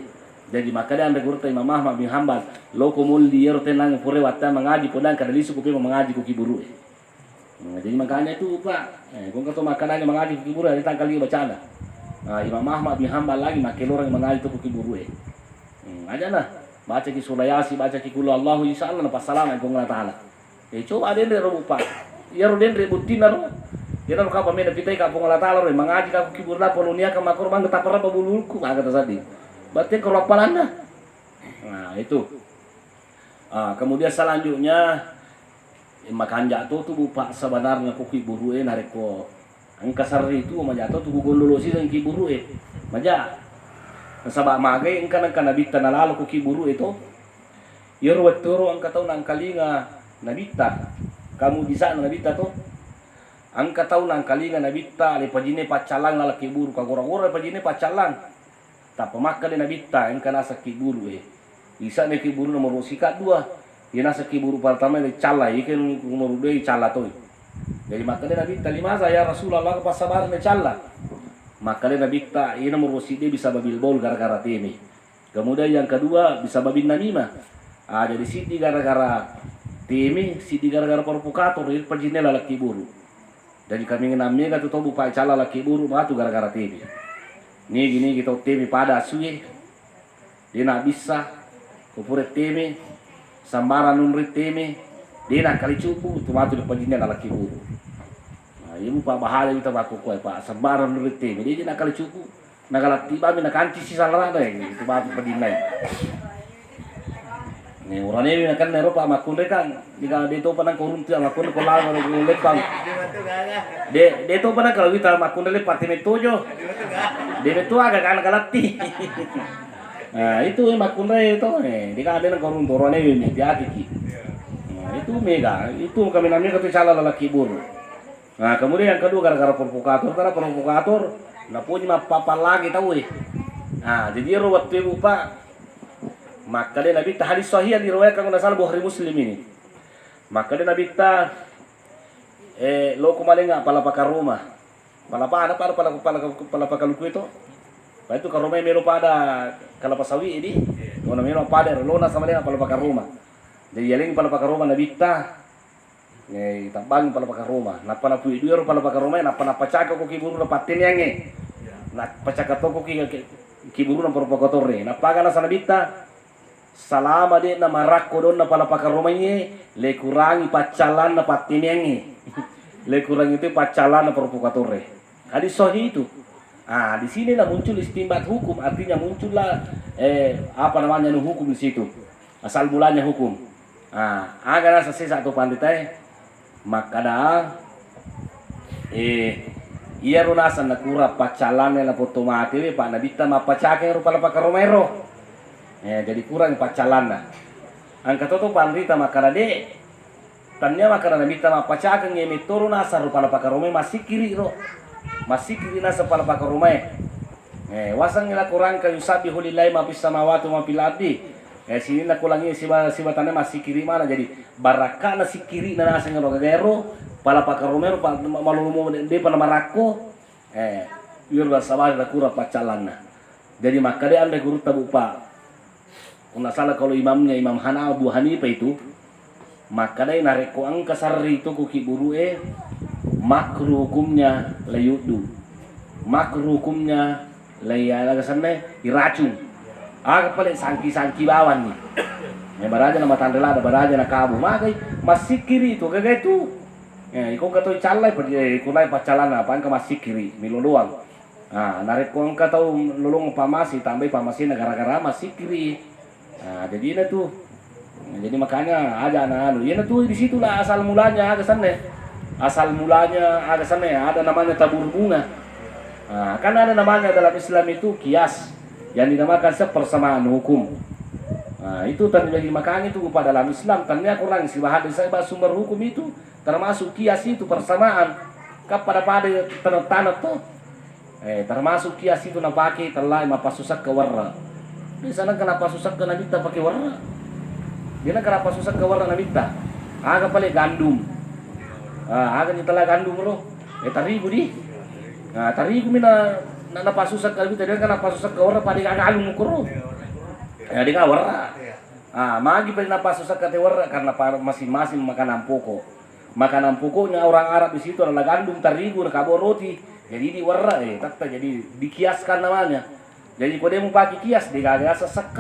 Jadi makanya Andre Gurut Imam Ahmad bin Hambal loko muldi yero tenang pure watta mengaji podang kada lisu ko mengaji ko kiburu. Jadi makanya itu Pak, kung kato makananya mengaji ko kiburu ada tangkali bacaan. Imam Ahmad bin Hambal lagi makin orang mengaji ko kiburu. Aja nah, baca ki sulayasi, baca ki kulu Allahu insyaallah na pasalam ko ngala taala. Coba den re ro Pak. Yero den re butina ro. Yana ka pa mena pitai ka po ngala taala ro mengaji ka ko kiburu la polonia ka makor bang tapara babululku agak tadi. Berarti kelopalan dah. Nah itu. Kemudian selanjutnya makan jatuh tuh bupak sebenarnya kuki buru nareko. Angka sari itu ma jatuh tuh gugol dulu sih ki buru maja. Sabak magai engka nabita nalalo kuki buru itu. Yor wetoro angka tahu nang kalinga nabita. Kamu bisa nabita tuh. Angka tahu nang kalinga nabita le pajine pacalang lalaki buru kagora-gora pajine pacalang. Tak pemakan dia nabita yang kena sakit buru Isa ni kiburu nomor sikat dua. Dia nasa kiburu pertama ni cala ikan nomor dua cala tu. Jadi maka dia nabita lima saya Rasulullah pas sabar ni cala. Maka dia nabita ini nomor dia bisa babil bol gara-gara ini. Kemudian yang kedua bisa babil namimah. Jadi sidi gara-gara timi, sidi gara-gara provokator ini perjinela laki buru. Jadi kami ngamnya kata tu bupai cala laki buru batu gara-gara timi. Ni gini kita temi pada suye dia nak bisa kupure temi sambaran nunri temi dia nak kali cupu tu matu di pajinnya laki buru. Ibu pak bahaya kita baku kue pak sambaran nunri temi dia nak kali cupu nak kalah tiba mina kanci si salah ada yang tu matu pajinnya. Ni orang ni kan Eropa makun kan jika dia tu pernah korun tu makun kolam orang lepang. Dia tu pernah kalau kita makun lepat ini tujuh. Dia tu agak kan kalati. Itu makun itu. Dia kan ada korun torone ini dia adiki. Itu mega, itu kami namanya kata salah lelaki buru. Nah kemudian yang kedua gara-gara provokator, karena provokator, nah punya apa lagi tahu Nah jadi waktu itu pak, maka dia nabi hadis sahih yang diriwayatkan oleh salah Bukhari Muslim ini. Maka dia nabi lo kemarin nggak pala pakar rumah, pala pakar luku itu. Itu ke rumah melo pada kalau pasawi ini, kalau melo pada lona sama dia pala pakar rumah. Jadi yaling pala pakar rumah nabi tabang pala pakar rumah. Napa napu itu ro pala pakar rumah, napa caka ko kiburu na patin yang napa caka to ko kiburu na provokator ni. Napa kana sa nabita salama de na marakko don na pala pakar rumah ni le kurangi pacalan na patin yang le kurangi itu pacalan na provokator. Hadis sahih itu. Di sini lah muncul istimbat hukum, artinya muncullah apa namanya hukum di situ. Asal mulanya hukum. Agar selesai satu panditai maka dah iya runasan nakura pacalan na foto mati pak nabita mapacake ro pala pakar romero. Jadi kurang pacalan na. Angka toto pandita maka de tanya maka nabita mapacake ngemi turun asar ro pala pakar romero masih kiri ro. Masih kiri nasa pala pakar rumah. Wasang nila kurang kayu sabi hulillahi ma fis samawati ma fil ardi. Sini nak kulangi si batane masih kiri mana jadi baraka nasi kiri na nasa ngero gero pala pakar rumah malulumo de pana marako. Yur basawar na kura pacalan na. Jadi maka dia anda guru tabu pak. Kung salah kalau imamnya Imam Abu Hanifah itu maka dia nareko ang kasari itu kuki buru makruh hukumnya layudu, makruh hukumnya layala sana iracun. Paling sangki bawan nih. Baraja nama tandela ada baraja na kabu, makai masih kiri itu kagak itu. Ikaw katoy calay kunay pacalan apaan ka masih kiri miluluang. Narik ko ang kataw lulung pamasi tambay pamasi na gara-gara masih kiri. Jadi na tuh. Jadi makanya ada anak ya tuh di situlah asal mulanya ke sana. Asal mulanya ada sana ada namanya tabur bunga. Kan ada namanya dalam Islam itu kias yang dinamakan sepersamaan hukum. Itu tadi makanya itu pada dalam Islam tanya kurang sih bahan saya bahas sumber hukum itu termasuk kias itu persamaan kepada tanah tuh. Termasuk kias itu napaki terlai apa susah ke warna. Di sana kenapa susah ke nabita pakai warna? Dia kenapa susah ke warna nabita? Agak paling gandum. Agak nyetela gandum bro. Tarigu di. Tarigu mina napasusak ka nabita dia kenapa susah ke warna pada agak alung mukro. Di ka warna. Magi pa napasusak ka te warna karena masing-masing makanan pokok. Makanan pokoknya orang Arab di situ adalah gandum, tarigu, kabo roti. Jadi di warna tak jadi dikiaskan namanya. Jadi kalau dia mau pakai kias dia gak sesak.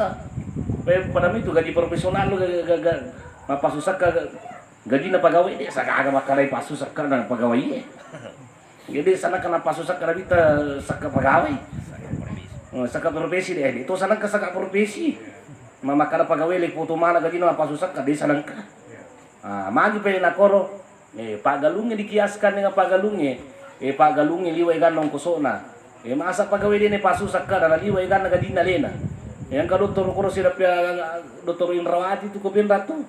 Pada itu gaji profesional lu gak pasusak gaji na pegawai dia saka agak makalay pasusak ka na pegawai. Jadi sana kena pasusak ka kita saka pegawai. Saka profesi dia itu sana ka saka profesi. Mamakala pegawai li foto mana gaji na pasusak ka di sana ka. Magi pa na koro pagalungnya dikiaskan dengan pagalungnya. Pagalungnya liway ganong kusona. Masa pegawai dia ni pasusak ka na liway gan na gaji na lena. Yang ka doktor ko sila doktor Indrawati itu ko pinrato.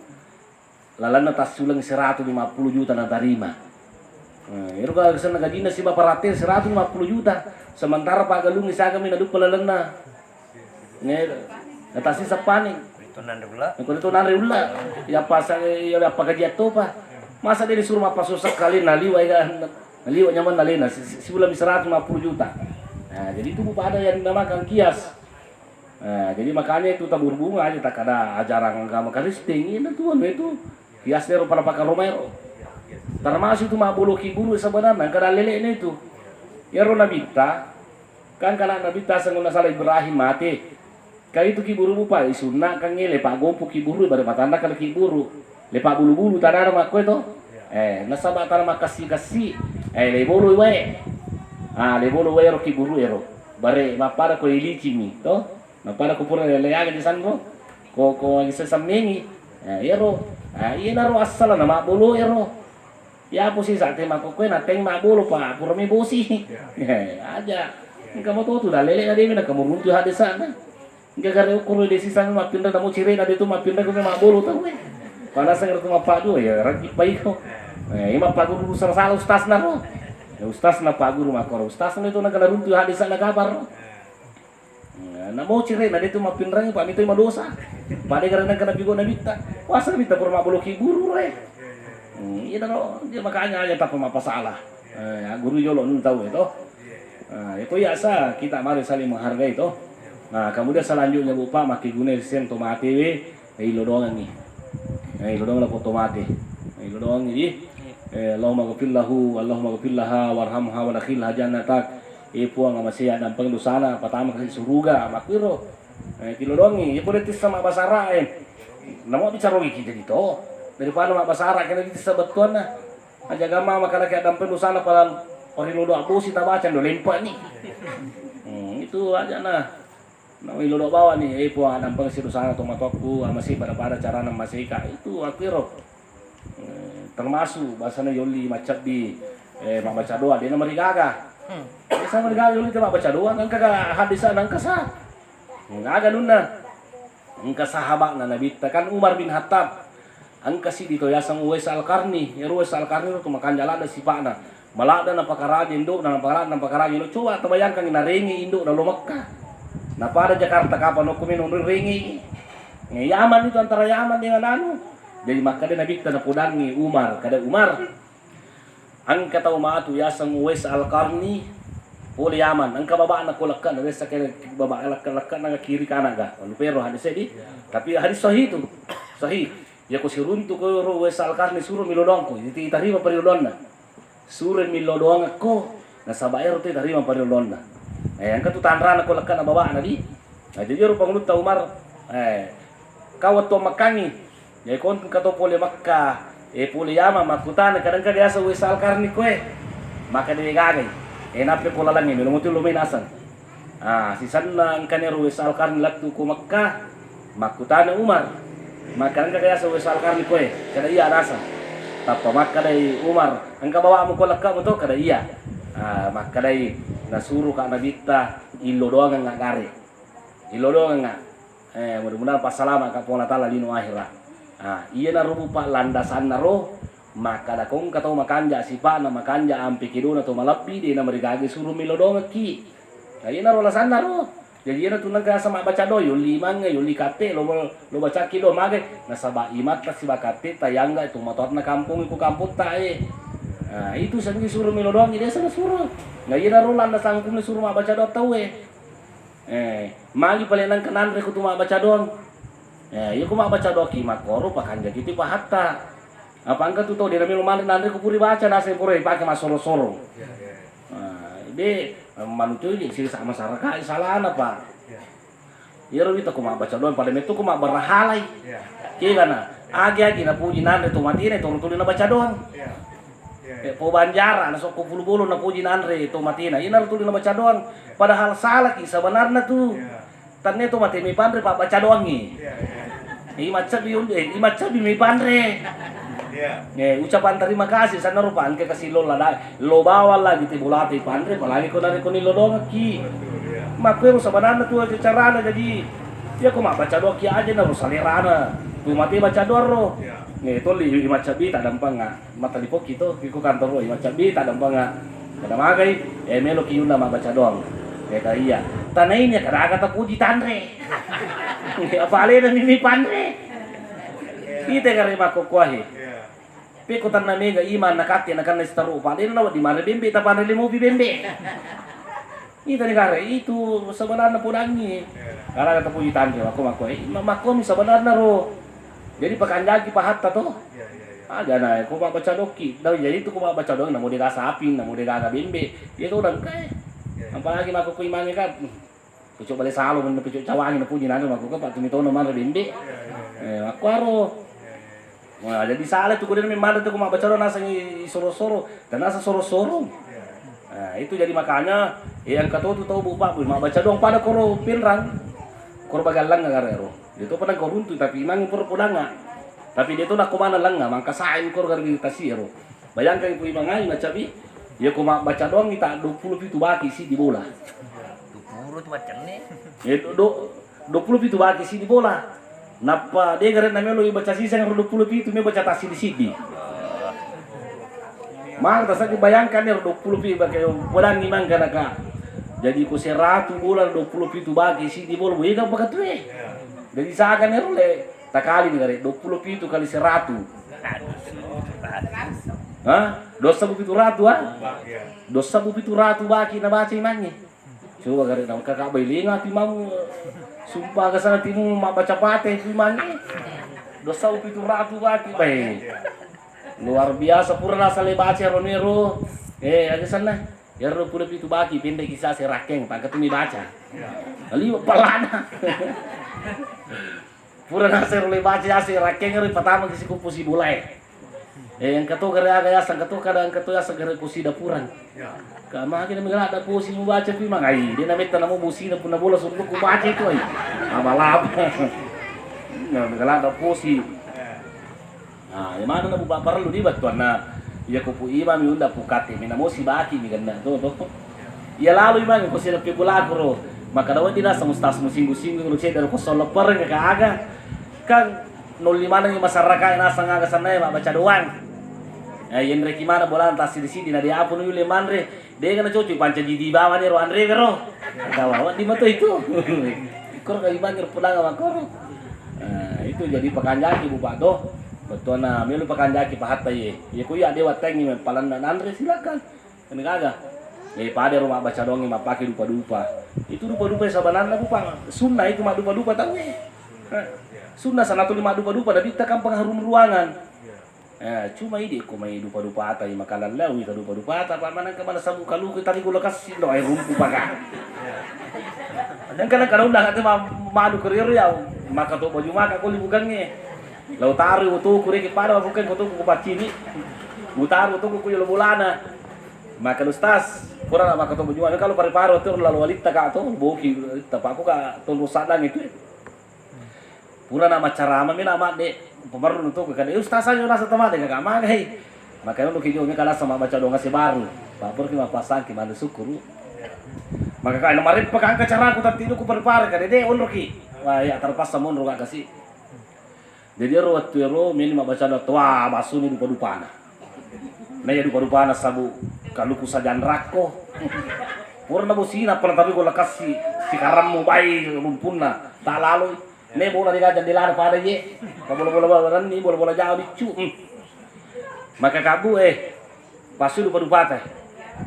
Lalan na tas sulang 150 juta na tarima. Iro ka sa nagadina si Baparatin 150 juta. Sementara pagalung isa kami naduk palalan na. Natasi sa paning. Ito nanre ula. Ya apa gaji ato pa. Masa dia disuruh mapasusak kali naliwa nyaman nalena si bulan 150 juta. Jadi itu pada yang dinamakan kias. Jadi makanya itu tabur bunga aja tak ada ajaran agama Kristen ini tuh itu kiasnya pada pakar Romero. Termasuk itu mabulu kibulu sebenarnya kada lele ini itu. Ya ro nabita kan kana nabita sanguna salah Ibrahim mati. Kali itu kiburu bupa isunna kan ngele pak gompu kiburu pada patanda kalau kiburu. Lepak bulu-bulu tanah mak ko itu. Nasaba tanah makasi-kasi. Lebolo we. Lebolo we ro kiburu ero. Bare mapara ko ilicimi to. Para ko pura leleaga di sanro ko isa samengi ero ina ro asala na mabulo ero ya po si sa tema ko na teng mabulo pa pura mi bosi aja kamu to da lele ade na kamu runtu hade sana gagare ko ro desi sana mapinda na mo chire na dito mapinda ko mabulo to we Panas ngerti mapa dua ya ragip baik ko. Ima Pak Guru salah ustaz na ro. Ustaz na Pak Guru makor ustaz na itu nagala runtu hadis na kabar. Na mau cire na dito mapinrang pa nito madosa. Pade karena kana bigo na bita. Wasa bita por mabuluki guru re. Iya ro dia makanya aja tak mapasalah. Guru jolo nun tahu itu. Itu biasa kita mari saling menghargai itu. Nah, kemudian selanjutnya Bapak maki guna sen tomate we, ilo doang ni. Ilo doang lah tomate. Ilo doang ni. Allahumma ghfir lahu, Allahumma ghfir laha warhamha wa dakhilha jannatak. Puang masih ada pengdosana, pertama kasih suruga, makiro. Ilo doang ni, politis sama basara Namo bicara wiki jadi to. Daripada mak basara kena di sebetulnya na. Aja gama makala kaya ada pengdosana pada ilo doang abusi tabacan do lempak ni. Itu aja nah. Nah, ilo bawa nih, puang ada pengsi dosana tomatokku, masih pada cara masih itu akhiro. Termasuk bahasanya Yoli macam di mak baca doa dia nama rigaga. Bisa rigaga Yoli tu mak baca doa kan kagak hadisan nang kasah. Ngaga nuna. Engka sahabat na Nabi kan Umar bin Khattab. Angka si dito yasang Uwais Al-Qarni, Uwais Al-Qarni tu makan jalan ada sipana. Malada na pakaraja induk na pakaraja induk. Coba terbayangkan inarengi induk dalam Mekah. Nah pada Jakarta kapan aku minum ringi, Yaman itu antara Yaman dengan anu. Jadi maka dia Nabi kita napudangi Umar, kada Umar. Angka tahu maatu yasang Uwais Al-Qarni, poli Yaman. Angka baba anak kolakkan, ada sakit baba lekkan nang kiri kanan ga. Lalu pero hadis ini, tapi hadis sahih itu, sahih. Ya ko siruntu ko Uwais Al-Qarni suruh milodong ko, itu tarima perilodonna. Suruh milodong ko, na sabair itu tarima perilodonna. Angka tu tanran aku lekkan bawa nadi. Jadi rupa ngulut Umar. Kawat to makangi. Ya kon kato pole Makkah. Pole Yaman makutan kadang kadang asa Uwais Al-Qarni koe. Maka dia gagay. Nape ko lalangi numutul lumay nasan. Sisan na angka ni Uwais Al-Qarni laktu ko Makkah. Makutan Umar. Maka kadang asa Uwais Al-Qarni koe. Kada iya rasa. Tapa maka dai Umar. Angka bawa mo ko lekka mo to kada iya. Maka dai nasuruh kak nabita ilo doang nggak kare, ilo doang nggak, mudah-mudahan pas salama kak pola tala lino akhirat. Iya naruh pak landasan naruh, maka dakong katau makanja si pak na makanja ampi kiduna tu malapi di na merigagi suruh milo doang ki, iya naruh lasan naruh, jadi iya tu naga sama baca doyo limang yuli kate lo baca kido mage nasaba imat si bakate tayangga itu motor na kampung iku kamput tae. Itu sendiri suruh milo doang jadi sana suruh. Nggak iya naruh landas sangkum ni suruh mak baca doang tahu mali palinang kanan re kutu mak baca doang. Iya ku mak baca doang ki makoro pakan jadi tipe hatta. Apa angka tu tahu dia milo mali nanti ku puri baca nasi puri pakai mas soro-soro. Ide manutu ini sih sama masyarakat salah apa? Iya kita ku mak baca doang pada metu ku mak berhalai. Kira na agi na puji nanti tu mati ni turun na baca doang. Po Banjara na sok bulu-bulu na puji nanre to matina ina tulis na baca doang padahal salah ki sebenarnya tuh tanne to mati mi pandre pak baca doang ni imaca bi mi pandre ucapan terima kasih sana rupa angke kasih lo bawa lagi tibulati pandre palagi ko nari ko nilo doang ki makero sebenarnya tuh carana jadi ya ko baca doang ki aja na salerana tu mati baca doang ro. Itu li imacabi tak dampang mata lipo kito kiku kantor lo imacabi tak dampang kada magai melo kiuna baca doang ka iya tanainya kada kata puji tanre apa ale na mimi pandre kita kare mako kuahi pe ko tanna mega iman nakati nakan staru pale na di mare bembe ta pare limo bembe itu negara itu sebenarnya pudangi kada kata puji tanre mako mako sebenarnya ro. Jadi pakan jagi pahatta tuh. Ada na, ko baca doki. Jadi itu ko baca doang, namo dega sapin, namo dega bembe. Itu udah kae. Apalagi mako ko imangi kan. Pucuk bale salo men pucuk cawangi na puji nanu mako ka patu mitono man bembe. Aku aro. Wah, jadi salah tuh kudu memang tuh ko baca doang nasa soro-soro, dan nasa soro-soro. Itu jadi makanya yang kata tuh tahu bupak baca doang pada koro pinrang. Koro bagalang ngarero. Itu pernah kau runtuh tapi imang pur pudanga. Tapi dia tu nak kumana lang mangka sain kor gargi tasiro. Bayangkan ibu imang ai macabi, ya ko baca doang kita 20 pitu baki si di bola. 20 tu macam ni. Ya 20 pitu baki si di bola. Napa dia gara namanya lu baca sisa yang 20 itu me baca tasi di sini. Mang tak sakit bayangkan ya 20 pi pakai bulan ni mang kana ka. Jadi ku 100 bulan 20 itu bagi si di bol buih kan pakai tuh. Jadi sakan ya le tak kali nih 20 pi itu kali 100. Hah? Dosa begitu ratu ah? Dosa begitu ratu bagi na baca imangnya. Coba gara nama kakak bailinga ti mau sumpah ke sana timu mak baca pate ti imangnya. Dosa begitu ratu bagi baik. Luar biasa purna sale baca ronero. Ada sana. Ya ro pura itu bagi pindah kisah serakeng pak ketumi baca. Ali pelana. Purna sale baca serakeng ri pertama kisi kupusi bulai. Yang ketua gara aga yasan ketua kadang ketua yasan gara pusi dapuran. Kama kita mengalah ada pusi mau baca pi mangai. Dia namanya tanam pusi na puna bola suruh ku baca itu ai. Abalap. Nah, mengalah ada pusi. Nah, yang mana na buka perlu di batuan na ya kupu imam yunda pukati mina mosi baki mi ganda to. Ya lalu imam ko sila pibulakro maka daw di nasa mustas musing-musing ko cedar ko solo per nga kaaga kan 05 ng masyarakat nasa nga sanay mabaca doang. Yan re kimana bola tas di sini na dia apun yule manre de kana cucu panca di bawah ni ro andre gero. Kawawan di mato itu. Kor ka imam pulang sama kor. Itu jadi pekanjaki bu Pak betul na melu pakandaki pahatta ye kuya dewa tengi men palan andre silakan ini kagak pada rumah baca dongi mah pakai dupa-dupa itu dupa-dupa sabanana bukan sunnah itu mah dupa-dupa tahu sunnah sana tuh lima dupa-dupa tapi kita kan pengharum ruangan cuma ide ko mai dupa-dupa ata makanan lewi ka dupa-dupa ata pa mana ka mana sabu kalu kita di gula kasih do ay rumpu paga dan kadang-kadang udah ate madu kerir ya maka to baju maka ko libugannya lau taru tu kurek pada bukan kutu ku pacini utaru tu ku yo bulana maka ustaz kurang maka to bujuan kalau pare-pare tu lalu walita ka to boki tapaku ka to sadang itu pura nama carama mi nama de pemerun tu ka ustaz ayo rasa temade ka magai maka lu kijo mi kala sama baca donga si baru papur ki mapasang ki mandu syukuru maka ka marit pegang ka cara ku tatidu ku pare-pare ka de unru ki wah ya terpaksa mun ru ka kasih. Jadi ro mini mabaca na tua basu ni dupa-dupana. Na ya dupa-dupana sabu kalau kusajan rako. Purna bosina pernah tapi gola kasih si karam mo bai rumpuna tak lalu. Ne bola digajan di lana pada ye. Bola-bola ni bola-bola jauh dicu. Maka kabu basu dupa-dupa teh.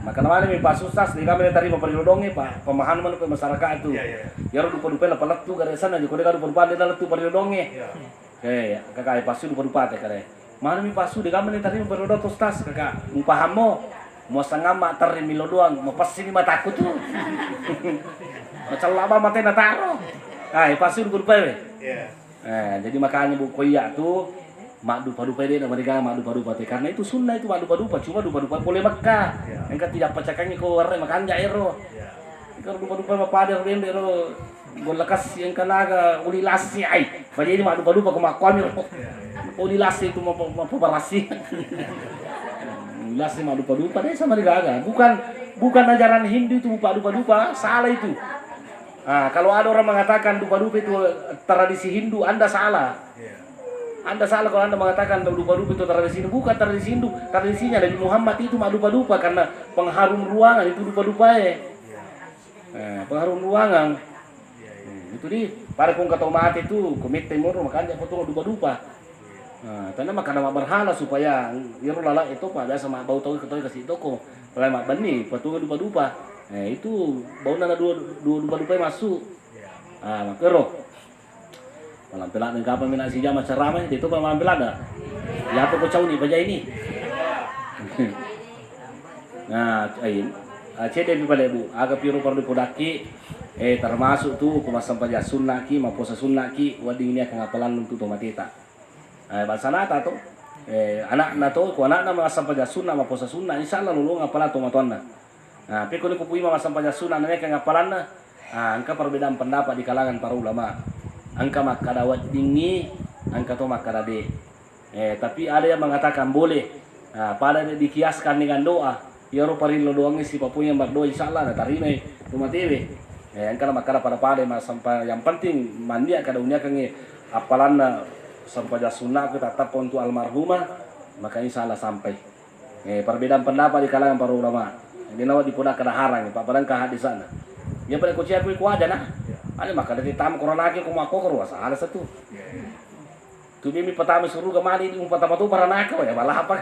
Maka namanya mi pasu sas di kami tadi memperlodonge pak pemahaman ke masyarakat itu. Ya ro dupa-dupa la palat tu gara sana jiko de dupa-dupa de la tu perlodonge. Kakak pasu dupa-dupa teh kare. Mana mi pasu di kamar tadi berodo tostas kakak. Paham mau setengah mak teri milo doang, mau pasti ni mataku tuh. Macam lama mata na taro. Pasu dupa-dupa we. Jadi makanya bu koyak tuh mak dupa-dupa dia nama dia mak dupa-dupa teh karena itu sunnah itu mak dupa-dupa cuma dupa-dupa boleh Mekah. Engkau tidak pacakannya ko warna makan jairo. Kalau dupa-dupa mah pada rendero golakas yang kanaga ulilasi ai jadi mak dupa-dupa ko makwami ulilasi itu mau paparasi ulilasi mak dupa-dupa deh sama digaga bukan ajaran Hindu itu dupa-dupa salah itu. Kalau ada orang mengatakan dupa-dupa itu tradisi Hindu anda salah kalau anda mengatakan dupa-dupa itu tradisi Hindu bukan tradisi Hindu tradisinya Nabi Muhammad itu mak dupa-dupa karena pengharum ruangan itu dupa-dupa pengharum ruangan itu di para kung katomat itu komit timur makanya foto dupa-dupa. Tanda makan nama berhala supaya iru lala itu pada sama bau tahu ketoi kasih toko. Kalau mak bani foto dupa-dupa. Itu bau nana dua dupa-dupa masuk. Makero. Malam pelak dengan kapal minat sija macam ramai itu malam pelak dah. Ya apa kau ni baca ini. Nah, cede pada ibu agak piru perlu podaki termasuk tuh kumasam paja sunnah ki maposa sunnah ki wadi ini akan ngapalan untuk tomatita bahasa nata tuh anak nato ku anak nama masam paja sunnah maposa sunnah insyaallah lulu ngapalan tomatonna tapi kalau ku puima masam paja sunnah mereka ngapalan angka perbedaan pendapat di kalangan para ulama angka makada wadingi angka to makada de tapi ada yang mengatakan boleh pada dikiaskan dengan doa ya ro parilo doang si papunya berdoa insyaallah na tarima tomatebe yang karena makara pada mas sampai yang penting mandi kada unya kange apalan sampai sunnah kita tetap untuk almarhumah, maka insya Allah sampai. Perbedaan pendapat di kalangan para ulama. Ini nawat dipunak kena harang, Pak Padang kah di sana. Dia pada kuci aku aja nah. Ada maka dari tamu corona lagi aku mau keluar salah satu. Tu mimi pertama suruh kemari di pertama tu para nak ya malah apa.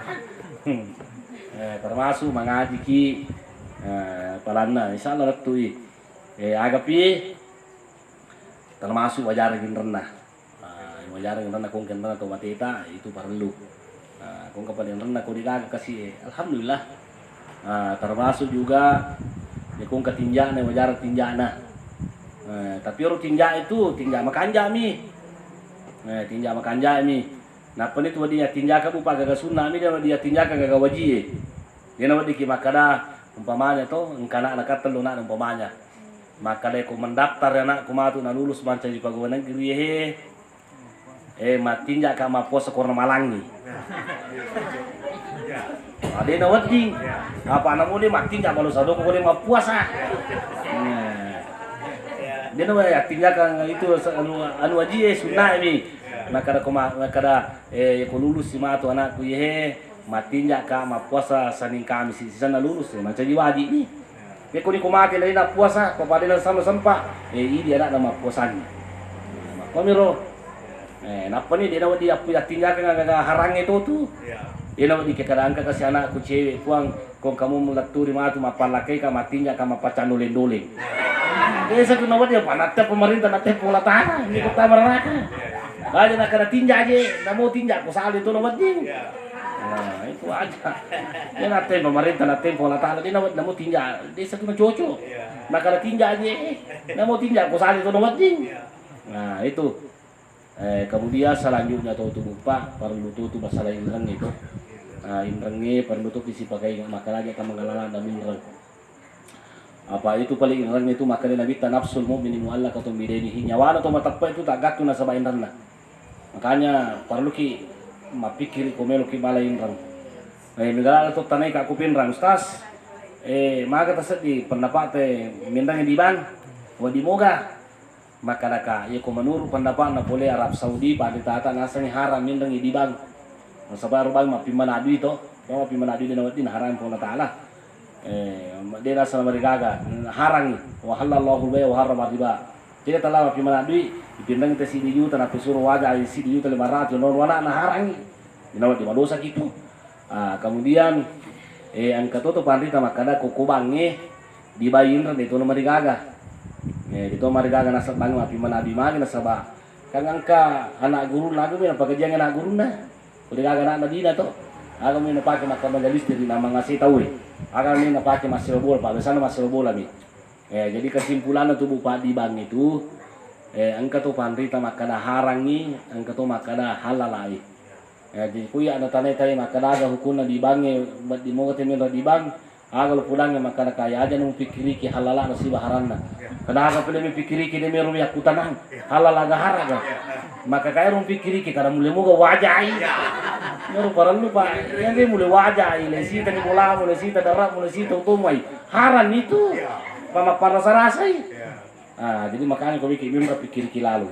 Termasuk mengaji ki palana insya Allah tu agapi termasuk wajar yang rendah. Wajar yang rendah kong rendah atau matita itu perlu. Kong kapan yang rendah kau dikagak kasih alhamdulillah. Termasuk juga ya kong ketinjak nih wajar tinjak nah. Tapi orang tinjak itu tinjak makanja mi. Tinjak makanja mi. Nah pen itu dia tinjak kamu pakai ke sunnah mi dia tinjak ke wajib. Dia nama diki makada umpamanya to engkana anak kata lu nak umpamanya. Maka dia ku mendaftar anak ku matu na lulus manca di pagawai negeri matinjak ka mapos korna Malang ni. Ada na wading. Apa anak mo dia matinjak balu sado ko dia mapuasa. Dia nama ya tinjak itu anu wajib sunnah ni. Maka ko lulus si matu anakku matinjak ka mapuasa saning kami si sana lulus manca di wajib ni. Dia kuni kumati lain na puasa kepada na sama sempa ini anak nama puasanya. Komiro napa ni dia nak dia punya tindakan agak harang itu tu. Dia nak dikekadang ka kasi anak ku cewek puang kong kamu mulaturi matu mapalakai ka matinjak ka mapacan doleng-doleng. Satu nama dia panata pemerintah nate pola tanah ni kota meraka. Aja nak kena tinjak je, nak mau tinjak ku sal itu nama dia. Nah itu aja. Dia nate pemerintah nate pola tanah dia nak mau tinjak. Dia satu cocok. Nak kena tinjak je, nak mau tinjak ku sal itu nama dia. Nah itu. Kemudian selanjutnya tuh Pak perlu tuh masalah indreng itu. Indrengnya perlu tuh isi pakai maka lagi akan mengalang dan indreng. Apa itu paling indreng itu maka Nabi tanafsul mu'min mu'allaq atau bidanihi nyawa atau matapa itu tak gatu na sa indreng. Makanya perlu ki mapikir komelo ki balai indreng. Migala to tanay ka kupin rang ustaz. Maga tasadi pendapat mindang di bang wa di moga. Maka naka ya ko menurut pendapat na boleh Arab Saudi pada tata nasanya haram mindang di bang. Sabar bang mapi manadu itu, mapi manadu di nawat din haram pun taala. Dia rasa mereka harang wa halallahu al-bay' wa harrama riba. Jadi telah mapi manadu dipindang te sidi juta na suruh wajah sidi juta 500 non wana na harang. Dinawat di dosa gitu. Kemudian angka itu pandita makada kukubange dibayin itu nomor digaga. Itu mereka nasa bang mapi manadu magi nasaba. Kang angka anak guru lagu mi pekerjaan anak guru na. Udah kagak anak Madinah tuh, agak mina pakai makan majalis dari nama ngasih tahu agak mina pakai masih bola pak, besar masih bola mi. Jadi kesimpulannya tuh Pak di bang itu, angka tuh pandita makana harangi, angka tuh makana halalai. Jadi kuya ada tanah tanah makana agak hukumnya di bangnya, di mau ketemu di bang, agak lu pulangnya makana kaya aja nung pikiri ki halala nasi baharanna. Karena agak pilih pikiri ki demi rumah kutanang, halal agak haraga. Maka kaya rum pikiri ki karena mulai muka wajai. Nuru perlu Pak, yang dia mulai wajai, lesi tadi bola, mulai si darah, mulai si tumai. Haran itu, pama panas rasai. Jadi makanya kau pikir ki lalu.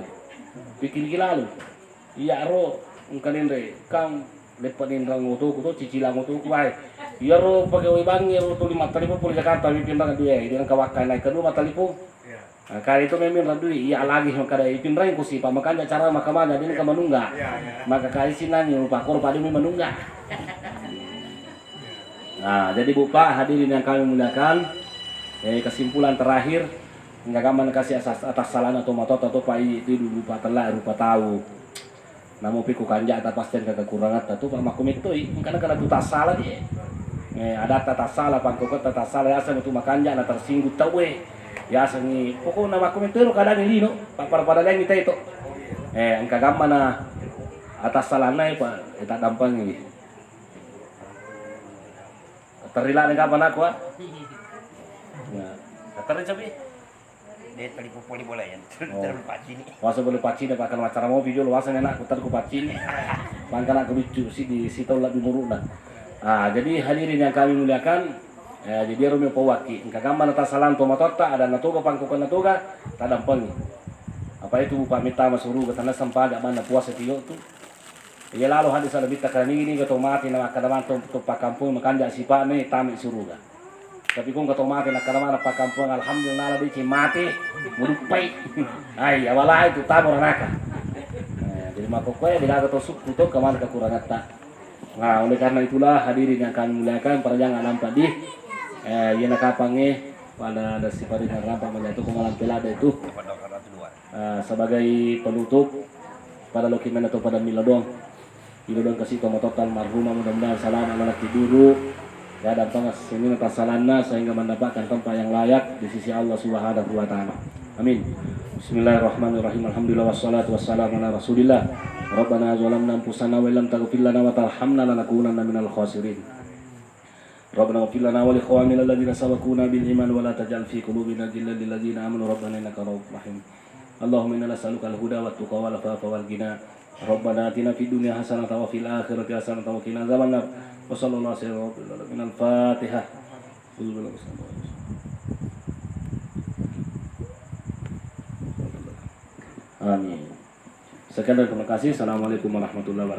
Iya ro, ungkanin re, kang lepatin rang motor, kuto cicilan motor kuai. Iya ro pakai bang, iya ro tu 5.000 puluh Jakarta, pindah ke dia, dia kawakai naik ke 5.000. Kali itu memang radui, iya lagi makanya ipinrain kusi, pak makanya cara makamanya dia kan menunggak, maka kali sinanya lupa korban dia menunggak. Nah jadi Pak hadirin yang kami muliakan, kesimpulan terakhir, nggak kaman kasih atas salah atau motot atau Pak itu dulu Pak telah rupa tahu. Namun piku kanja atas pastian kekurangan tuh Pak makum itu, karena tuh tak salah dia. Ada tak salah, Pak kokot tak salah asal itu makanja na tersinggung tahu ya sangi pokoknya nama komentar kadang ini no pada lain kita itu angka gamma na atas salana Pak tak dampang ini terila ni kapan aku ya terila cabe dia tadi pupuli bola yan terlalu paci ni wasa boleh paci dah pakai acara mau video lu wasa enak putar ku paci ni bangkana aku lucu sih di situ lebih buruk dah. Jadi hadirin yang kami muliakan, jadi rumi powaki, engka gambar nata salam tomatota ada natuga pangkukan natuga tadampang. Apa itu pamita masuru katana sampai agak mana puasa tiyo tu. Ya lalu hadis ada bita kami ini kata mati nama kadaman tu pak kampung makan jak sipa ni tamik suruga. Tapi kung kata mati nak kadaman pak kampung alhamdulillah lebih mati murupai. Ai awala itu tabur naka. Jadi maka kau bila kata suku tu kemana kekurangan tak. Nah oleh karena itulah hadirin yang kami muliakan para jangan nampak di ia nak kapange pada ada sifat yang rampak menjatuh ke malam pelada itu. Sebagai penutup pada lokimen atau pada milodong kasih total marhumah mudah-mudahan salam anak dulu ya dan tengah sini pasalana sehingga mendapatkan tempat yang layak di sisi Allah Subhanahu wa taala. Amin. Bismillahirrahmanirrahim. Alhamdulillah wassalatu wassalamu ala Rasulillah. Rabbana zalamna anfusana wa lam taghfir lana wa tarhamna lanakunanna minal khasirin. Rabbana ighfir lana wa li ikhwanina alladhina sabaquna bil iman wa la taj'al fi qulubina ghillan lil ladzina amanu rabbana innaka ra'ufur rahim. Allahumma inna nas'aluka al-huda wat tuqa wal afafa wal ghina. Rabbana atina fid dunya hasanatan wa fil akhirati hasanatan wa qina adzabannar. Wa sallallahu alaihi wa sallam minal Fatihah. Amin. Sekian dan terima kasih. Assalamualaikum warahmatullahi wabarakatuh.